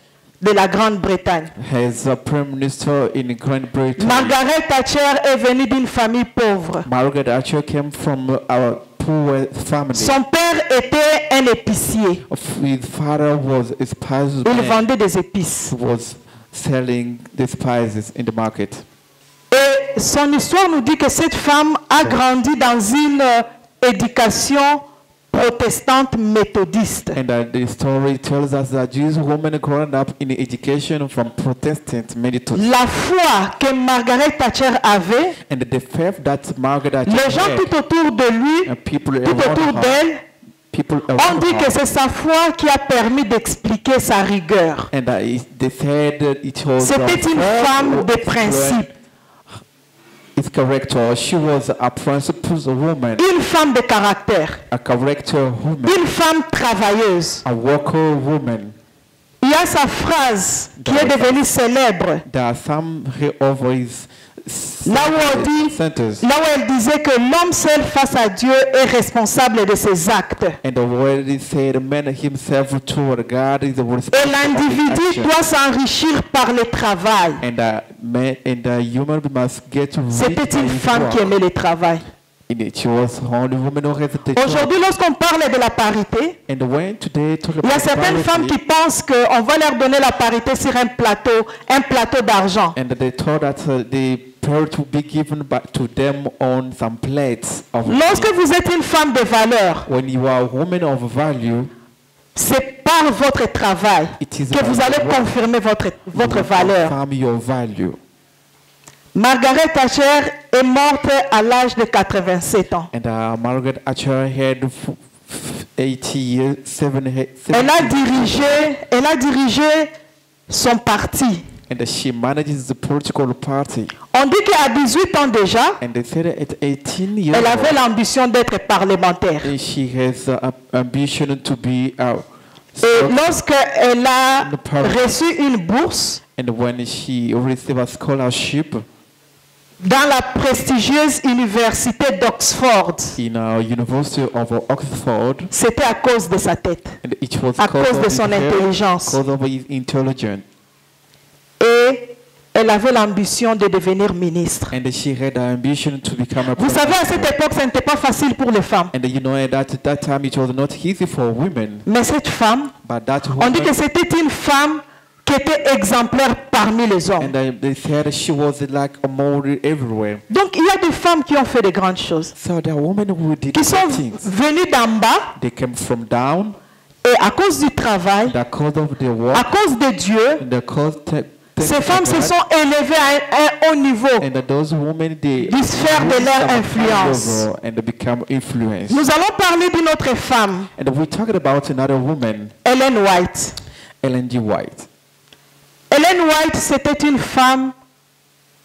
de la Grande-Bretagne. As a prime minister in Great Britain. Margaret Thatcher est venue d'une famille pauvre. Margaret Thatcher came from a poor family. Son père était un épicier. His father was a spice Il man. vendait des épices. Was selling the spices in the market. Et son histoire nous dit que cette femme a grandi dans une éducation protestante méthodiste. And the story tells us that this woman growing up in education from Protestant Methodist. La foi que Margaret Thatcher avait, and the faith that Margaret Thatcher les gens tout autour de lui, tout autour d'elle, on dit que c'est sa foi qui a permis d'expliquer sa rigueur. C'était une femme de principe. It's character. She was a principled woman. Une femme de caractère. A character woman. Une femme travailleuse. A worker woman. Il y a sa phrase qui est devenue célèbre. There are some of his là où elle disait que l'homme seul face à Dieu est responsable de ses actes. And the word is said, man himself toward God is responsible. Et l'individu doit s'enrichir par le travail. C'était une femme qui aimait le travail. Aujourd'hui, lorsqu'on parle de la parité, il y a certaines femmes qui pensent qu'on va leur donner la parité sur un plateau d'argent. To be given back to them on some plates of lorsque vous êtes une femme de valeur, when you are a woman of value, c'est par votre travail que vous allez confirmer votre valeur. Margaret Thatcher est morte à l'âge de 87 ans. And Margaret Thatcher had 87. Elle a dirigé son parti. And she manages the political party. On dit qu'à 18 ans déjà, and they said at 18 years elle avait l'ambition d'être parlementaire. And she has ambition to be et lorsqu'elle a reçu une bourse, and when she received a scholarship dans la prestigieuse université d'Oxford, University of Oxford, c'était à cause de sa tête, and it was à cause de son intelligence. Because of his intelligence. Et elle avait l'ambition de devenir ministre. And she had the ambition to become a Vous savez, à cette époque, ce n'était pas facile pour les femmes. And you know that at that time it was not easy for women. Mais cette femme, on dit que c'était une femme qui était exemplaire parmi les hommes. And they said she was like a model everywhere. Donc il y a des femmes qui ont fait de grandes choses. So there are women who did qui sont venues d'en bas. They came from down. Et à cause du travail, à cause de Dieu, ces femmes se sont élevées à un haut niveau du sphère de leur influence. Nous allons parler d'une autre femme, Ellen White. Ellen G. White. Ellen White, c'était une femme.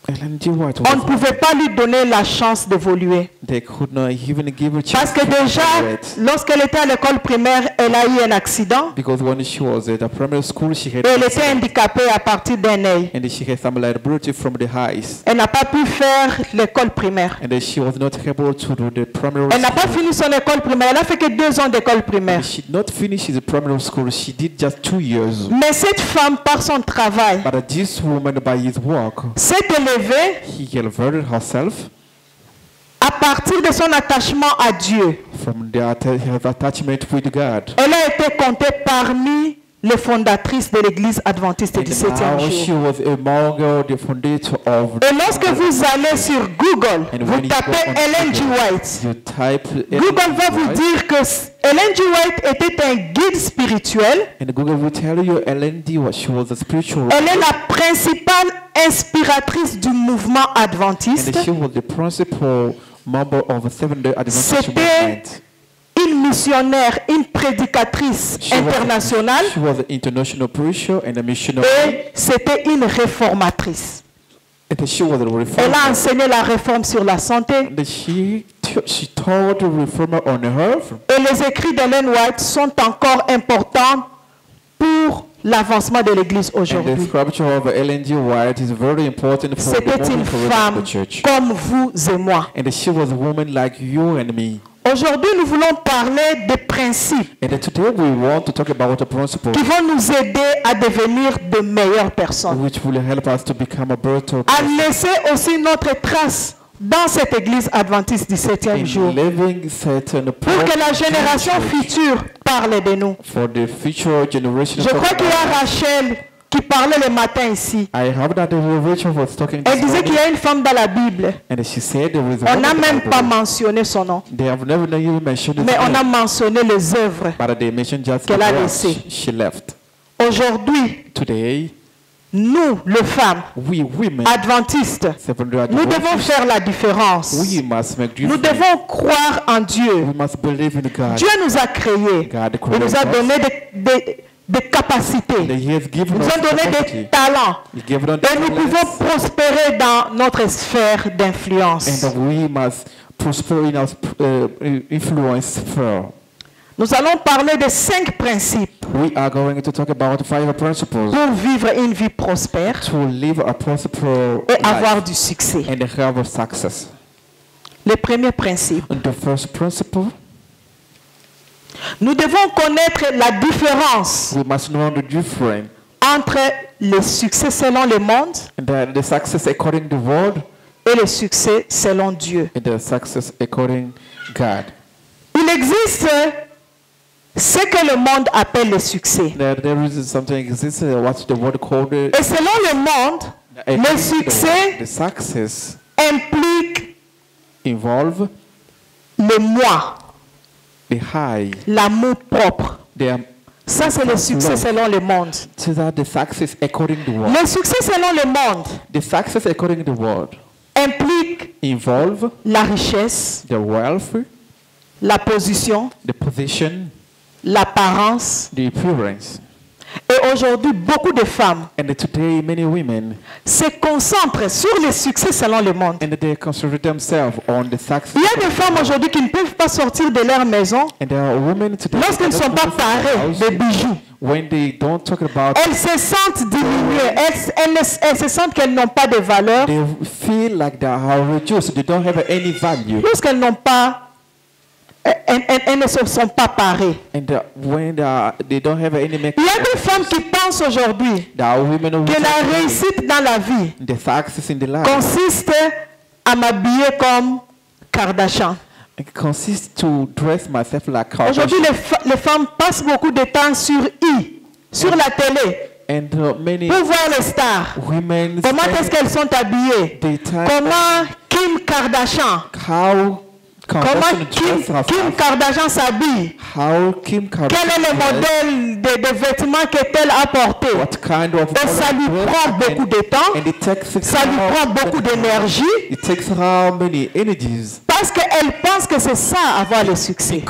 On ne pouvait pas lui donner la chance d'évoluer. Parce que déjà, lorsqu'elle était à l'école primaire, elle a eu un accident. Et elle était handicapée à partir d'un œil. Elle n'a pas pu faire l'école primaire. Elle n'a pas fini son école primaire. Elle a fait que 2 ans d'école primaire. Mais cette femme, par son travail, s'est élevée à partir de son attachement à Dieu. Elle a été comptée parmi les fondatrices de l'église adventiste du 7e jour. Et lorsque vous allez sur Google, vous tapez Ellen G. White. Google va vous dire que Ellen G. White était un guide spirituel. Elle est la principale inspiratrice du mouvement adventiste. C'était une missionnaire, une prédicatrice internationale. Et c'était une réformatrice. Elle a enseigné la réforme sur la santé. Et les écrits d'Ellen White sont encore importants pour l'avancement de l'Église aujourd'hui. C'était une femme comme vous et moi. Aujourd'hui, nous voulons parler des principes qui vont nous aider à devenir de meilleures personnes, à laisser aussi notre trace dans cette église adventiste du 7e jour, pour que la génération future parle de nous. Je crois qu'il y a Rachel qui parlait le matin ici. Elle disait qu'il y a une femme dans la Bible. On n'a même pas mentionné son nom, mais on a mentionné les œuvres qu'elle a laissées. Aujourd'hui, nous, les femmes adventistes, nous devons faire la différence. Nous devons croire en Dieu. Dieu nous a créés. Il nous a donné des capacités. Il nous a donné des talents. Et nous pouvons prospérer dans notre sphère d'influence. Nous allons parler de 5 principes pour vivre une vie prospère et avoir du succès. Le premier principe. Nous devons connaître la différence entre le succès selon le monde et le succès selon Dieu. Il existe ce que le monde appelle le succès. Et selon le monde, le succès implique le moi, l'amour propre. Ça, c'est le succès selon le monde. Le succès selon le monde implique la richesse, la position, l'apparence. Et aujourd'hui, beaucoup de femmes se concentrent sur le succès selon le monde. Il y a des femmes aujourd'hui qui ne peuvent pas sortir de leur maison lorsqu'elles ne sont pas parées de bijoux. Elles se sentent diminuées. Elles se sentent qu'elles n'ont pas de valeur. Lorsqu'elles n'ont pas, elles ne se sont pas parées. Il y a des femmes qui pensent aujourd'hui que la réussite dans la vie consiste à m'habiller comme Kardashian. Aujourd'hui, les femmes passent beaucoup de temps sur la télé, pour voir les stars. Comment est-ce qu'elles sont habillées? Comment Kim Kardashian Kardashian s'habille? Quel est le modèle de vêtements qu'elle a porté? Et ça lui prend beaucoup de temps, ça lui prend beaucoup d'énergie, parce qu'elle pense que c'est ça avoir le succès.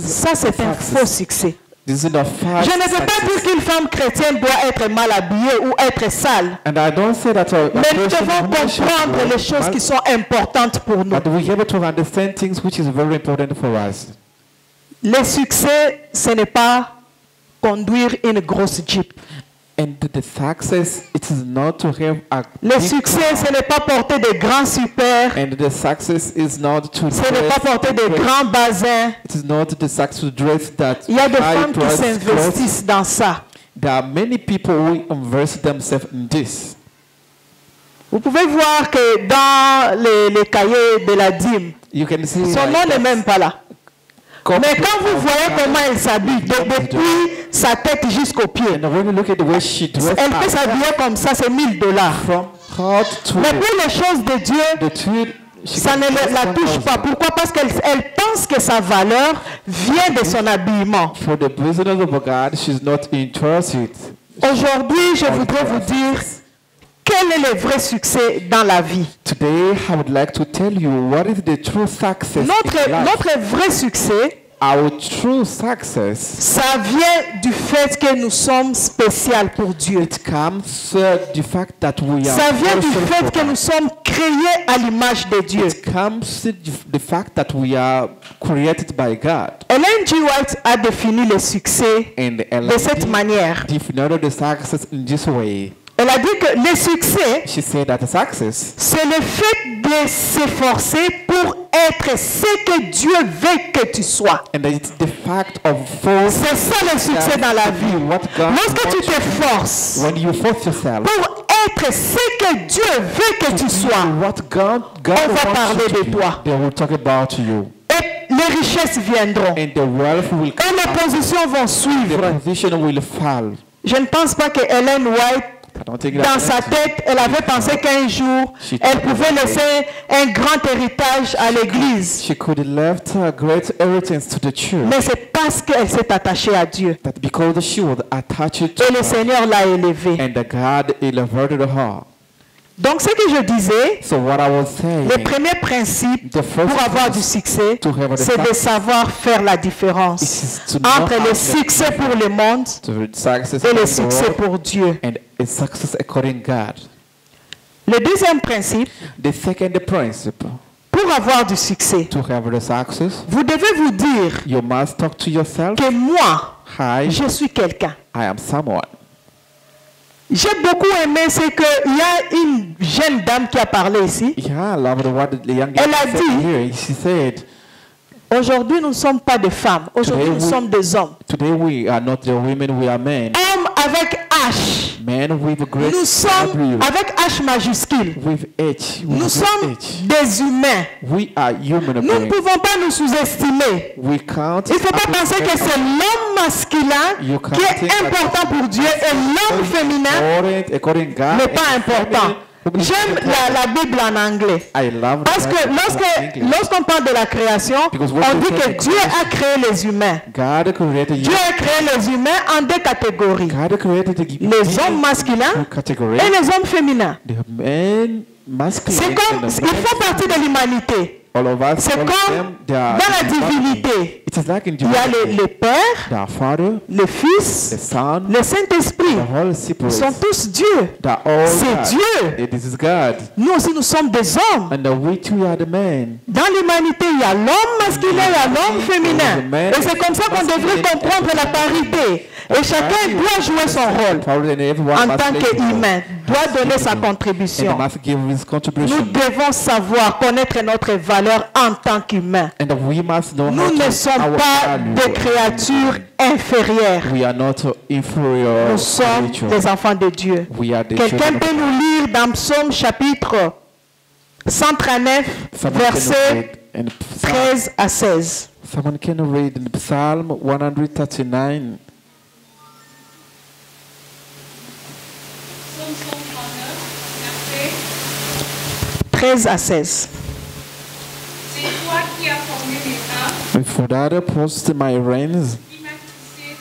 Ça, c'est un faux succès. Je ne veux pas dire qu'une femme chrétienne doit être mal habillée ou être sale. Mais nous devons comprendre les choses qui sont importantes pour nous. Le succès, ce n'est pas conduire une grosse Jeep. Le succès, ce n'est pas porter de grands super. Ce n'est pas porter de grands bazins. Il y a des femmes qui s'investissent dans ça. Vous pouvez voir que dans les cahiers de la dîme, son nom n'est même pas là. Mais quand vous voyez comment elle s'habille, depuis sa tête jusqu'aux pieds, elle peut s'habiller comme ça, c'est $1000. Mais pour les choses de Dieu, ça ne la touche pas. Pourquoi? Parce qu'elle pense que sa valeur vient de son habillement. Aujourd'hui, je voudrais vous dire quel est le vrai succès dans la vie. Today, I would like to tell you what is the true success. Notre vrai succès, our true success, ça vient du fait que nous sommes spéciaux pour Dieu. It comes the fact that we are. Ça vient du fait que nous sommes créés à l'image de Dieu. It comes the fact that we are created by God. Ellen G. White a défini le succès de cette manière. Defined the success in this way. Elle a dit que le succès, c'est le fait de s'efforcer pour être ce que Dieu veut que tu sois. C'est ça le succès dans la vie. Lorsque tu t'efforces pour être ce que Dieu veut que tu sois, on va parler de toi. Et les richesses viendront. Et les positions vont suivre. Je ne pense pas que Ellen White, dans sa tête, elle avait pensé qu'un jour, elle pouvait laisser un grand héritage à l'église. Mais c'est parce qu'elle s'est attachée à Dieu. Et le Seigneur l'a élevée. Donc ce que je disais, le premier principe pour avoir du succès, c'est de savoir faire la différence entre le succès pour le monde et le succès pour Dieu. Le deuxième principe, pour avoir du succès, vous devez vous dire que moi, je suis quelqu'un. J'ai beaucoup aimé ce qu'il y a une jeune dame qui a parlé ici. Elle a dit, aujourd'hui nous ne sommes pas des femmes, aujourd'hui nous sommes des hommes. Hommes avec H. Nous sommes avec H majuscule. Nous sommes des humains. Nous ne pouvons pas nous sous-estimer. Il ne faut pas penser que c'est l'homme masculin qui est important pour Dieu et l'homme féminin n'est pas important. J'aime la Bible en anglais. Parce que lorsqu'on parle de la création, on dit que Dieu a créé les humains. Dieu a créé les humains en deux catégories. Les hommes masculins et les hommes féminins. C'est comme, ils font partie de l'humanité. C'est comme dans la divinité. Il y a le Père, le Fils, le Saint-Esprit. Ils sont tous Dieu. C'est Dieu. Nous aussi, nous sommes des hommes. Dans l'humanité, il y a l'homme masculin, il y a l'homme féminin. Et c'est comme ça qu'on devrait comprendre la parité. Et chacun doit jouer son rôle en tant qu'humain, doit donner sa contribution. Nous devons savoir, connaître notre valeur en tant qu'humain. Nous ne sommes pas des créatures inférieures. Nous sommes des enfants de Dieu. Quelqu'un peut nous lire dans Psaume chapitre 139, versets 13 à 16. Someone can read in Psalm 139. 13 à 16. C'est toi qui as formé mes reins. For that posted my reins, Qui m'a tissé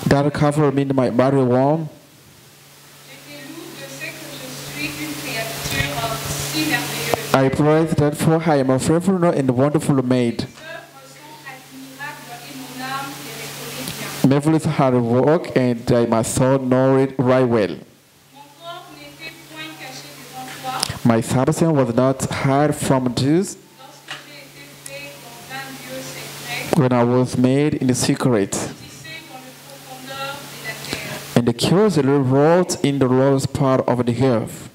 dans le sang. that covered me in my body warm. Je te loue de ce que je suis une créature si merveilleuse. I praise that for I am a fearful and wonderful made. Tes œuvres sont admirables et mon âme les reconnaît bien. Marvelous hard work, and my soul know it right well. Mon corps n'était point caché devant toi. My substance was not hid from this Lorsque j'ai été fait dans un lieu secret, when I was made in secret, tissé dans les profondeurs de la terre. and curiously wrought in the lowest part of the earth.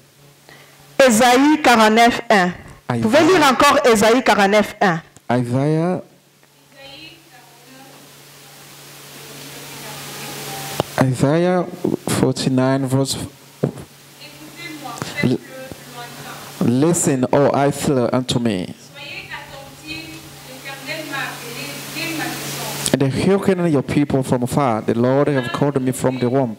Ésaïe 49, 1. Vous pouvez lire encore Ésaïe 49, 1. Isaiah Isaiah 49 verse. Écoutez-moi, faites-le lointain. Listen, O Israel, unto me. Soyez attentifs, l'Éternel m'a appelé dès ma naissance. And hearken your people from afar. The Lord have called me from the womb.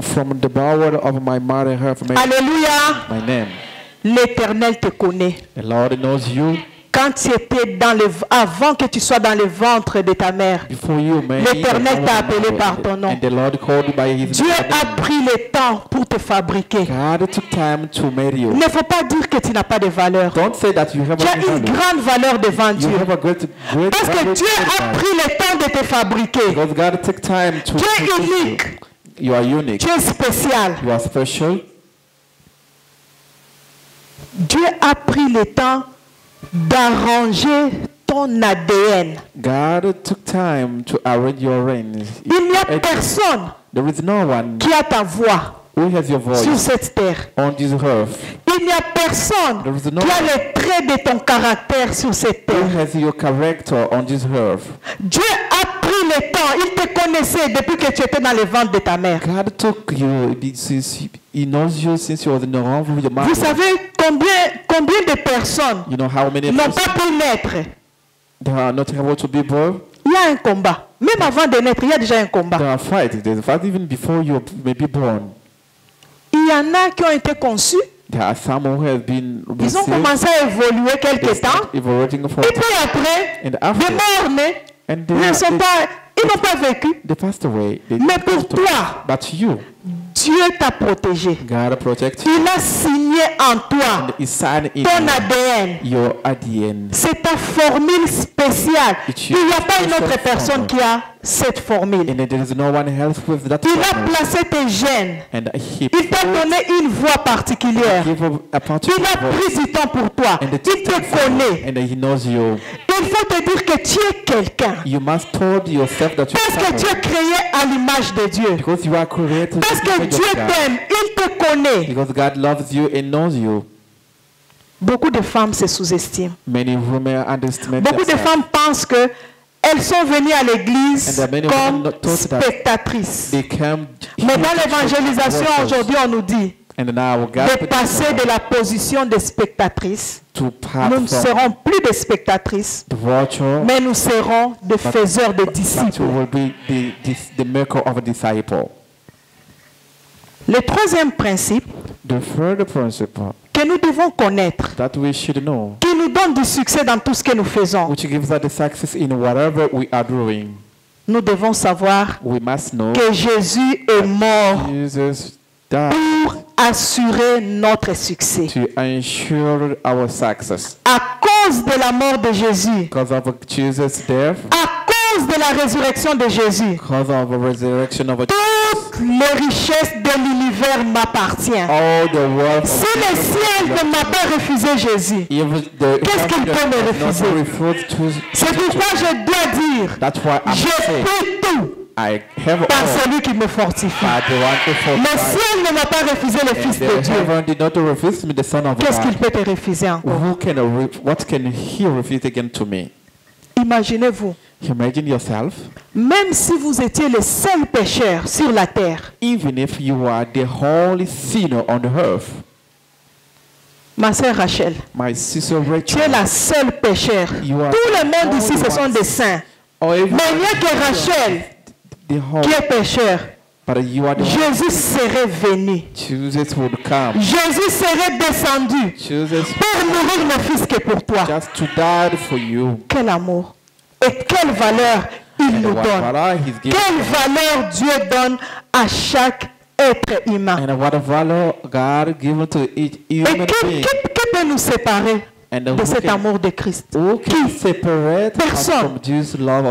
From the bowel of my mother have made my name. L'Éternel te connaît. The Lord knows you. Quand tu étais avant que tu sois dans le ventre de ta mère, l'Éternel t'a appelé par ton nom. Dieu a pris le temps pour te fabriquer. Il ne faut pas dire que tu n'as pas de valeur. Tu as une grande valeur devant Dieu. Parce que Dieu a pris le temps de te fabriquer. Tu es unique. You are unique. Tu es spécial. You are special. Dieu a pris le temps d'arranger ton ADN. God took time to arrange your reins. Il n'y a personne qui a ta voix sur cette terre. On this earth. Il n'y a personne qui a les traits de ton caractère sur cette terre. Who has your character on this earth? Dieu a pris le temps. Il te connaissait depuis que tu étais dans le ventre de ta mère. God took you he knows you since you were in the womb of your mother. Vous savez combien de personnes n'ont pas pu naître? They are not able to be born. Il y a un combat. Même avant de naître, il y a déjà un combat. There are fights. There's a fight even before you may be born. Il y en a qui ont été conçus. There are some who have been ils ont commencé à évoluer quelque temps. Et puis après, des morts-nés ils n'ont pas vécu. They passed away. Mais pour toi, Dieu t'a protégé. God protect you. Il a signé en toi ton ADN. C'est ta formule spéciale. Il n'y a pas une autre personne qui a cette formule. And there is no one else with that il a placé tes gènes. Il t'a donné une voix particulière. Il a pris du temps pour toi. Il te connaît. And he knows you. Il faut te dire que tu es quelqu'un. You must told yourself that you parce que tu es créé à l'image de Dieu. Because you are created. Parce que Dieu t'aime, il te connaît. Because God loves you and knows you. Beaucoup de femmes se sous-estiment. Many women underestimate Beaucoup de femmes pensent que elles sont venues à l'église comme spectatrices. Mais dans l'évangélisation aujourd'hui, on nous dit de passer de la position de spectatrice. Nous ne serons plus des spectatrices, mais nous serons des faiseurs de disciples. Le troisième principe que nous devons connaître, qui nous donne du succès dans tout ce que nous faisons, nous devons savoir que Jésus est mort pour assurer notre succès. À cause de la mort de Jésus, à cause de la résurrection de Jésus, toutes les richesses de l'univers m'appartiennent. Si le ciel ne m'a pas refusé Jésus, qu'est-ce qu'il peut me refuser? C'est pourquoi je dois dire, je peux tout par celui qui me fortifie. Mais si elle ne m'a pas refusé le Fils de Dieu, qu'est-ce qu'il peut te refuser encore? What can he refuse again to me? Imaginez-vous. Imagine yourself. Même si vous étiez le seul pécheur sur la terre. Even if you are the holy sinner on the earth. Ma sœur Rachel. My sister Rachel. Tu es la seule pécheur. Tout le monde ici, ce sont des saints. Mais il n'y a que Rachel qui est pécheur. Jésus serait venu. Jésus serait descendu pour mourir le fils que pour toi. Quel amour et quelle valeur il nous donne. Quelle valeur Dieu donne à chaque être humain. Et que peut nous séparer de cet amour de Christ? Personne.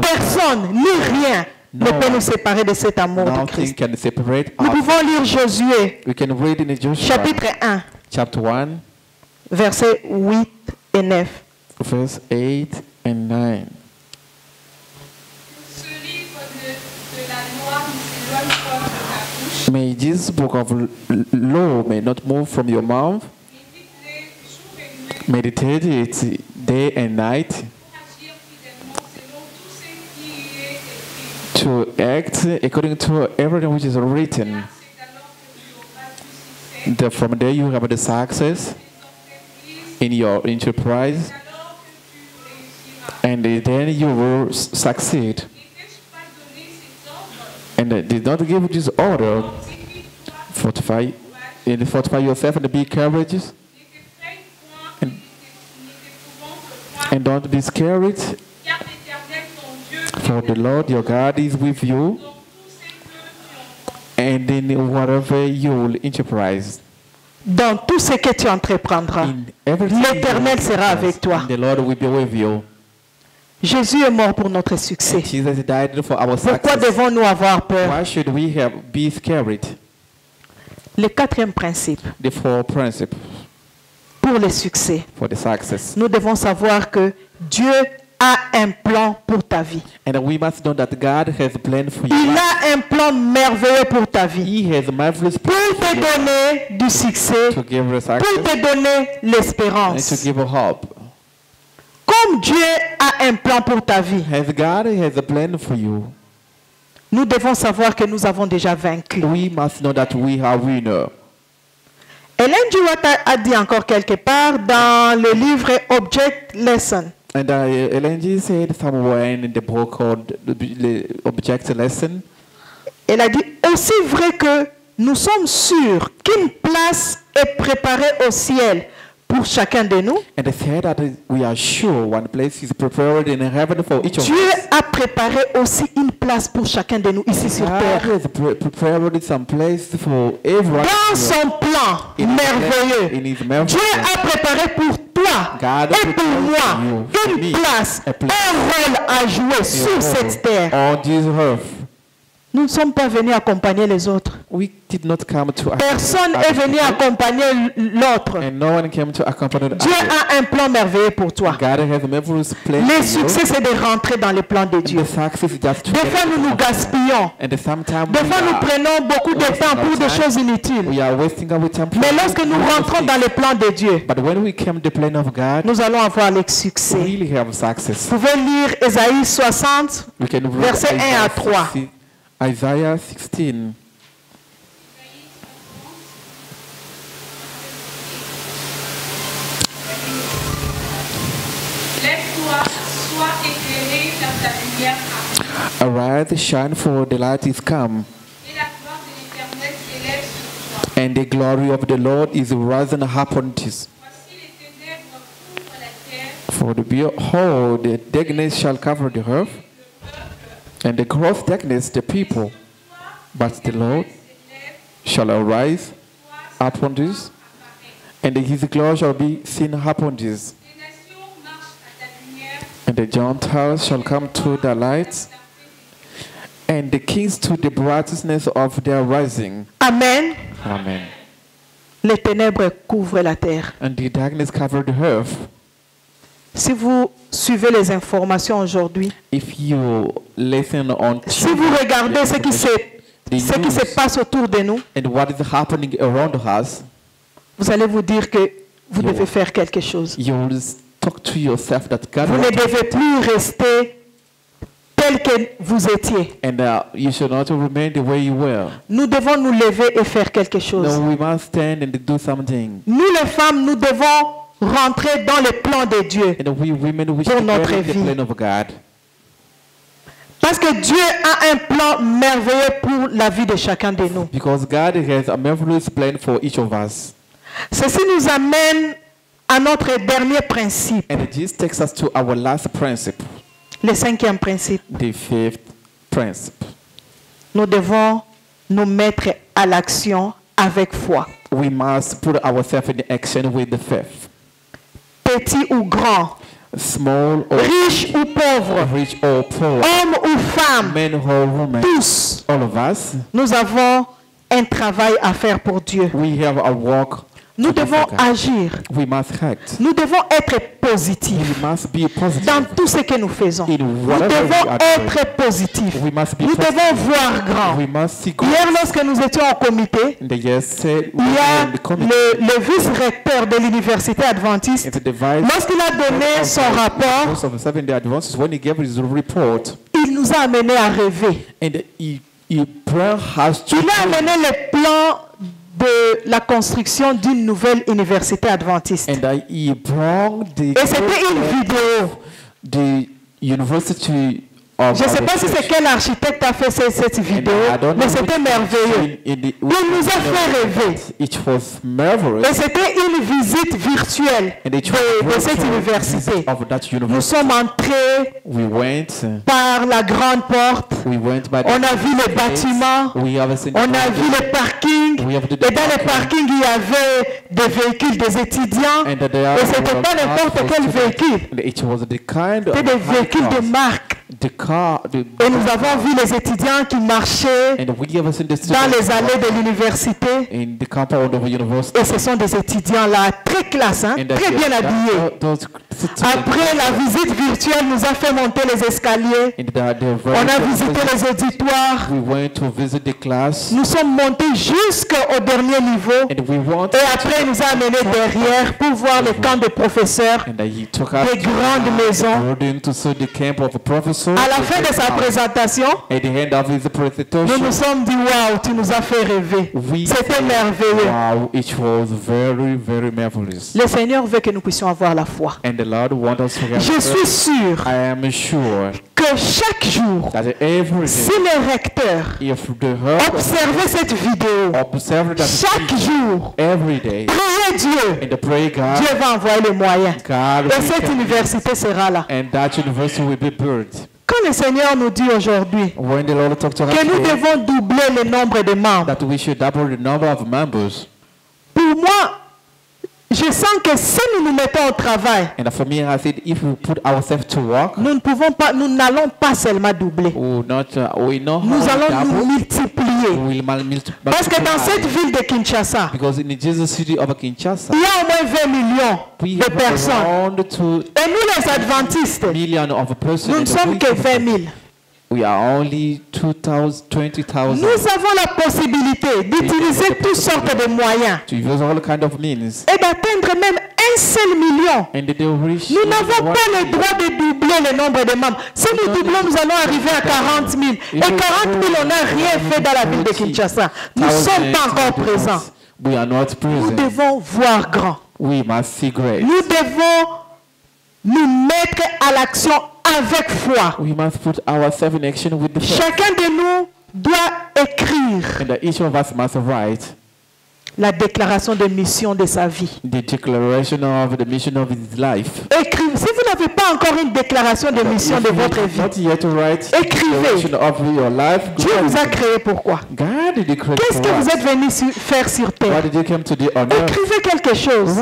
Personne ni rien ne peut nous séparer de cet amour de Christ. Nous pouvons lire Josué, chapitre 1, versets 8 et 9. Verse 8 and 9. May this book of law may not move from your mouth. Meditate it day and night. To act according to everything which is written. From there you have the success in your enterprise. And then you will succeed. And they did not give this order. Fortify yourself and be courageous. And don't be scared. For the Lord your God is with you. And in whatever you will enterprise. Dans tout ce que tu entreprendras, l'Éternel sera avec toi. The Lord will be with you. Jésus est mort pour notre succès. Jesus died for our success. Pourquoi devons-nous avoir peur? Why should we be scared? Le quatrième principe. The fourth principle. Pour le succès. For the success. Nous devons savoir que Dieu a un plan pour ta vie. And we must know that God has a plan for you. Il a un plan merveilleux pour ta vie. He has a marvelous plan pour te donner du succès, to give us success, pour te donner l'espérance. and to give a hope. Comme Dieu a un plan pour ta vie, As God has a plan for you, nous devons savoir que nous avons déjà vaincu. we must know that we are winners. Ellen G. White a dit encore quelque part dans le livre Object Lesson. And Ellen G. said somewhere in the book called the Object Lesson. Elle a dit aussi vrai que nous sommes sûrs qu'une place est préparée au ciel pour chacun de nous. And they said that we are sure one place is prepared in heaven for each of us. Dieu a préparé aussi une place pour chacun de nous ici sur terre. God has prepared some place for everyone. Dans son plan merveilleux, Dieu a préparé pour toi et pour moi une place, un rôle à jouer sur cette terre. On this earth. Nous ne sommes pas venus accompagner les autres. We did not come to Personne n'est venu accompagner l'autre. And no one came to accompany Dieu a un plan merveilleux pour toi. God has a marvelous plan. Le succès, c'est de rentrer dans le plan de Dieu. Des fois, nous nous gaspillons. Des fois, nous prenons beaucoup de temps pour des choses inutiles. Mais lorsque nous rentrons dans le plan de Dieu, nous allons avoir le succès. Vous pouvez lire Ésaïe 60, versets 1 à 3. Isaiah 16. Lève-toi, sois éclairé car ta lumière arrive. Arise, shine, for the light is come. Et la gloire de l'Éternel s'élève sur toi. And the glory of the Lord is rising upon us. Voici les ténèbres couvrent la terre. For behold, the darkness shall cover the earth, and the gross darkness the people. But the Lord shall arise upon us, and his glory shall be seen upon us. And the Gentiles shall come to the light, and the kings to the brightness of their rising. Amen. Amen. Les ténèbres couvrent la terre. And the darkness covered the earth. Si vous suivez les informations aujourd'hui, si vous regardez ce qui se passe autour de nous, and what is happening around us, vous allez vous dire que vous devez faire quelque chose. You will talk to yourself that God vous ne devez plus rester tel que vous étiez. And you should not remain the way you were. Nous devons nous lever et faire quelque chose. No, we must stand and do something. Nous les femmes, nous devons rentrer dans le plan de Dieu and we women, we pour notre vie. The plan of God. Parce que Dieu a un plan merveilleux pour la vie de chacun de nous. Because God has a marvelous plan for each of us. Ceci nous amène à notre dernier principe. And this takes us to our last principle. Le cinquième principe. The fifth principle. Nous devons nous mettre à l'action avec foi. We must put ourselves in action with the faith. Petit ou grand. Small or riche ou pauvre, homme ou femme, men or women, tous, all of us, nous avons un travail à faire pour Dieu. We have a work. Nous devons agir. We must act. Nous devons être positifs. We must be positive. Dans tout ce que nous faisons. Nous devons être positifs. Nous devons voir grand. We must see God. Hier, lorsque nous étions au comité, il y a le vice-recteur de l'université adventiste. Lorsqu'il a donné son rapport, il nous a amené à rêver. Il a amené le plan de la construction d'une nouvelle université adventiste. Et c'était une vidéo. University. Je ne sais pas si c'est quel architecte a fait cette vidéo, mais c'était merveilleux. Il nous a fait rêver. Et c'était une visite virtuelle de cette université. Nous sommes entrés par la grande porte. On a vu les bâtiments. On a vu les parkings. Et dans les parkings, il y avait des véhicules des étudiants. Et ce n'était pas n'importe quel véhicule. C'était des véhicules de marque. Et nous avons vu les étudiants qui marchaient dans les allées de l'université. Et ce sont des étudiants là, très classe, hein, très bien habillés. Après la visite virtuelle, nous a fait monter les escaliers. On a visité les auditoires. Nous sommes montés jusqu'au dernier niveau. Et après, il nous a amenés derrière pour voir le camp des professeurs, des grandes maisons. À la fin de sa présentation, nous nous sommes dit, waouh, tu nous as fait rêver. C'était merveilleux. Wow, it was very, very marvelous. Le Seigneur veut que nous puissions avoir la foi. And the Lord wants us to have Je suis sûr que chaque jour, si le recteur observait cette vidéo, chaque jour, priez Dieu, Dieu va envoyer les moyens. Et cette université sera là. Quand le Seigneur nous dit aujourd'hui que nous devons doubler le nombre de membres, pour moi, je sens que si nous nous mettons au travail, nous n'allons pas seulement doubler. Nous allons nous multiplier. Parce que dans cette ville de Kinshasa, il y a au moins 20 millions de personnes. Et nous les adventistes, nous ne sommes que 20 000. We are only 20,000. Nous avons la possibilité d'utiliser toutes sortes de moyens to use all kind of means et d'atteindre même 1 seul million. Nous n'avons pas le droit de doubler le nombre de membres. Si nous doublons, nous allons arriver à 40 000. Et 40 000, on n'a rien fait dans la ville de Kinshasa. Nous ne sommes pas encore présents. Nous devons voir grand. We must see great. Nous devons nous mettre à l'action avec foi. We must put ourselves in action with the faith. Chacun de nous doit écrire and each of us must write la déclaration de mission de sa vie. The declaration of the mission of his life. Écrivez. Si vous n'avez pas encore une déclaration de mission de votre vie, écrivez. Dieu vous a créé pourquoi? Qu'est-ce que vous êtes venu faire sur terre? Écrivez quelque chose.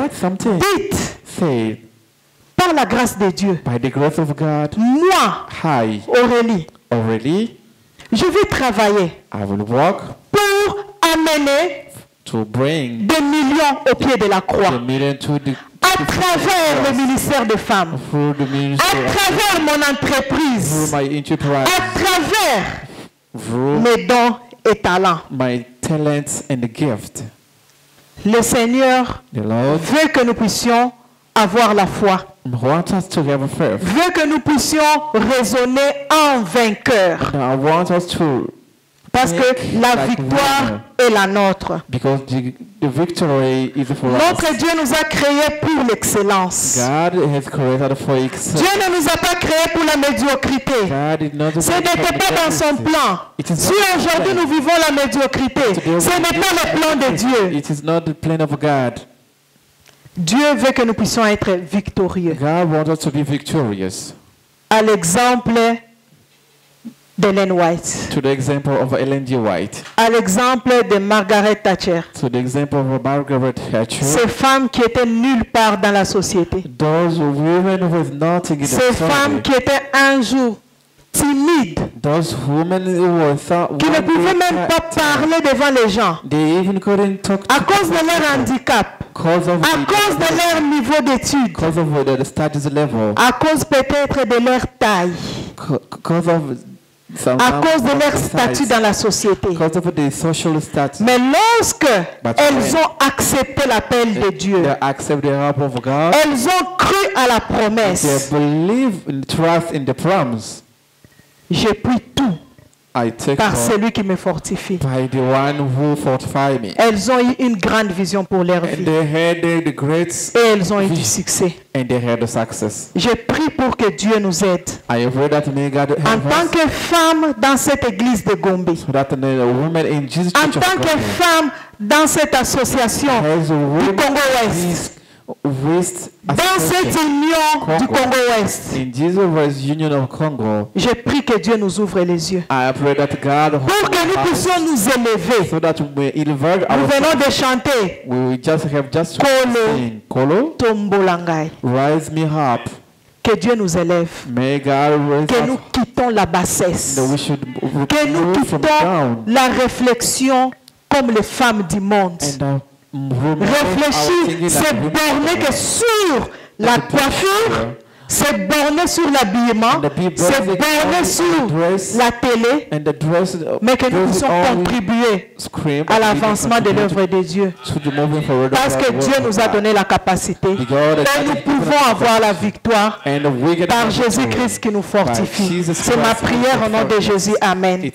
Dites. Say. Par la grâce de Dieu, by the grace of God, moi, Aurélie, je vais travailler pour amener des millions au pied de la croix. À travers le ministère de femmes, à travers mon entreprise, à travers mes dons et talents. My talents and gift. Le Seigneur veut que nous puissions avoir la foi. Veut que nous puissions raisonner en vainqueur. Parce que la victoire est la nôtre. Notre Dieu nous a créés pour l'excellence. Dieu ne nous a pas créés pour la médiocrité. Ce n'était pas dans son plan. Si aujourd'hui nous vivons la médiocrité, ce n'est pas le plan de Dieu. Dieu veut que nous puissions être victorieux. God wants us to be victorious. À l'exemple d'Ellen White. To the example of Ellen G. White. À l'exemple de Margaret Thatcher. To the example of Margaret Thatcher. Ces femmes qui étaient nulle part dans la société. Those women with nothing in the Ces femmes qui étaient un jour timides, those women who were qui ne pouvaient même pas parler devant les gens they even couldn't talk à cause de leur handicap, à cause de leur niveau d'études, à cause peut-être de leur taille, à cause de leur statut dans la société. Mais lorsque elles ont accepté l'appel de Dieu, elles ont cru à la promesse. J'ai pris tout par celui qui me fortifie. By the one who fortified me. Elles ont eu une grande vision pour leur vie. Et elles ont eu du succès. And they had the success. Je prie pour que Dieu nous aide. I pray that may God help en tant que femme dans cette église de Gombe. So that the woman in Jesus en tant que femme dans cette association du Congo-Ouest. Dans cette union du Congo-Ouest, in Jesus Union of Congo, je prie que Dieu nous ouvre les yeux I pray that God pour que nous puissions nous élever. So that we elevate nous venons de chanter we just Kolo Tombolangai. Rise me up. Que Dieu nous élève. May God raise que nous quittons la bassesse. Que nous quittons la réflexion comme les femmes du monde. Réfléchir, c'est borné que sur la coiffure, c'est borné sur l'habillement, c'est borné sur la télé, mais que nous puissions contribuer à l'avancement de l'œuvre de Dieu. Parce que Dieu nous a donné la capacité et nous pouvons avoir la victoire par Jésus-Christ qui nous fortifie. C'est ma prière au nom de Jésus. Amen.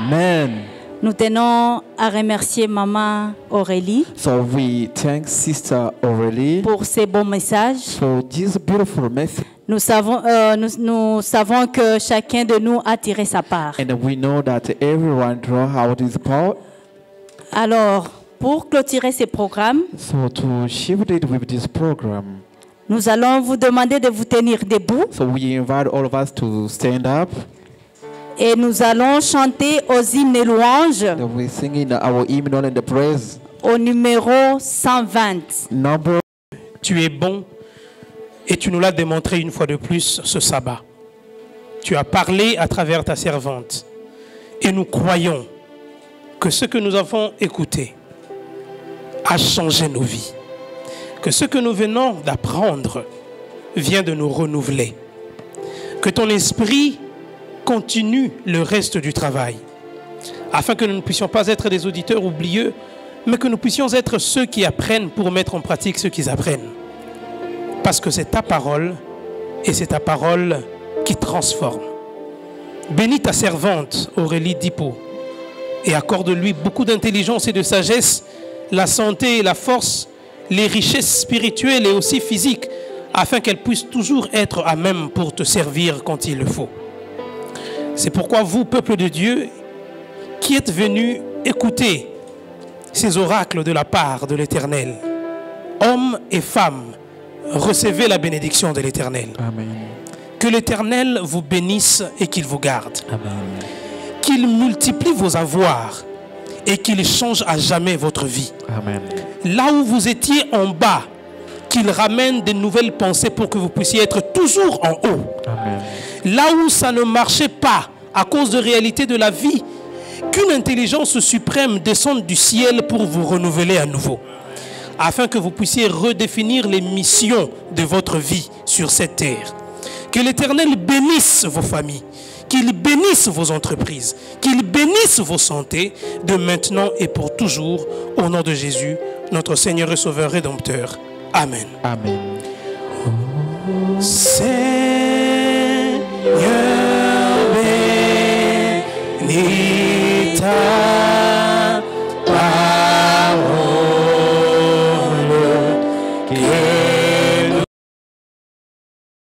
Amen. Nous tenons à remercier Maman Aurélie pour ces bons messages. Nous savons que chacun de nous a tiré sa part. Alors, pour clôturer ces programmes, nous allons vous demander de vous tenir debout. Et nous allons chanter aux hymnes et louanges au numéro 120. Tu es bon et tu nous l'as démontré une fois de plus ce sabbat. Tu as parlé à travers ta servante et nous croyons que ce que nous avons écouté a changé nos vies. Que ce que nous venons d'apprendre vient de nous renouveler. Que ton esprit continue le reste du travail, afin que nous ne puissions pas être des auditeurs oublieux, mais que nous puissions être ceux qui apprennent pour mettre en pratique ce qu'ils apprennent. Parce que c'est ta parole, et c'est ta parole qui transforme. Bénis ta servante, Aurélie Dipo, et accorde-lui beaucoup d'intelligence et de sagesse, la santé et la force, les richesses spirituelles et aussi physiques, afin qu'elle puisse toujours être à même pour te servir quand il le faut. C'est pourquoi vous, peuple de Dieu, qui êtes venus écouter ces oracles de la part de l'Éternel, hommes et femmes, recevez la bénédiction de l'Éternel. Que l'Éternel vous bénisse et qu'il vous garde. Qu'il multiplie vos avoirs et qu'il change à jamais votre vie. Là où vous étiez en bas, qu'il ramène de nouvelles pensées pour que vous puissiez être toujours en haut. Là où ça ne marchait pas à cause de réalités de la vie, qu'une intelligence suprême descende du ciel pour vous renouveler à nouveau, afin que vous puissiez redéfinir les missions de votre vie sur cette terre. Que l'Éternel bénisse vos familles, qu'il bénisse vos entreprises, qu'il bénisse vos santé, de maintenant et pour toujours, au nom de Jésus, notre Seigneur et Sauveur Rédempteur. Amen. Amen. C'est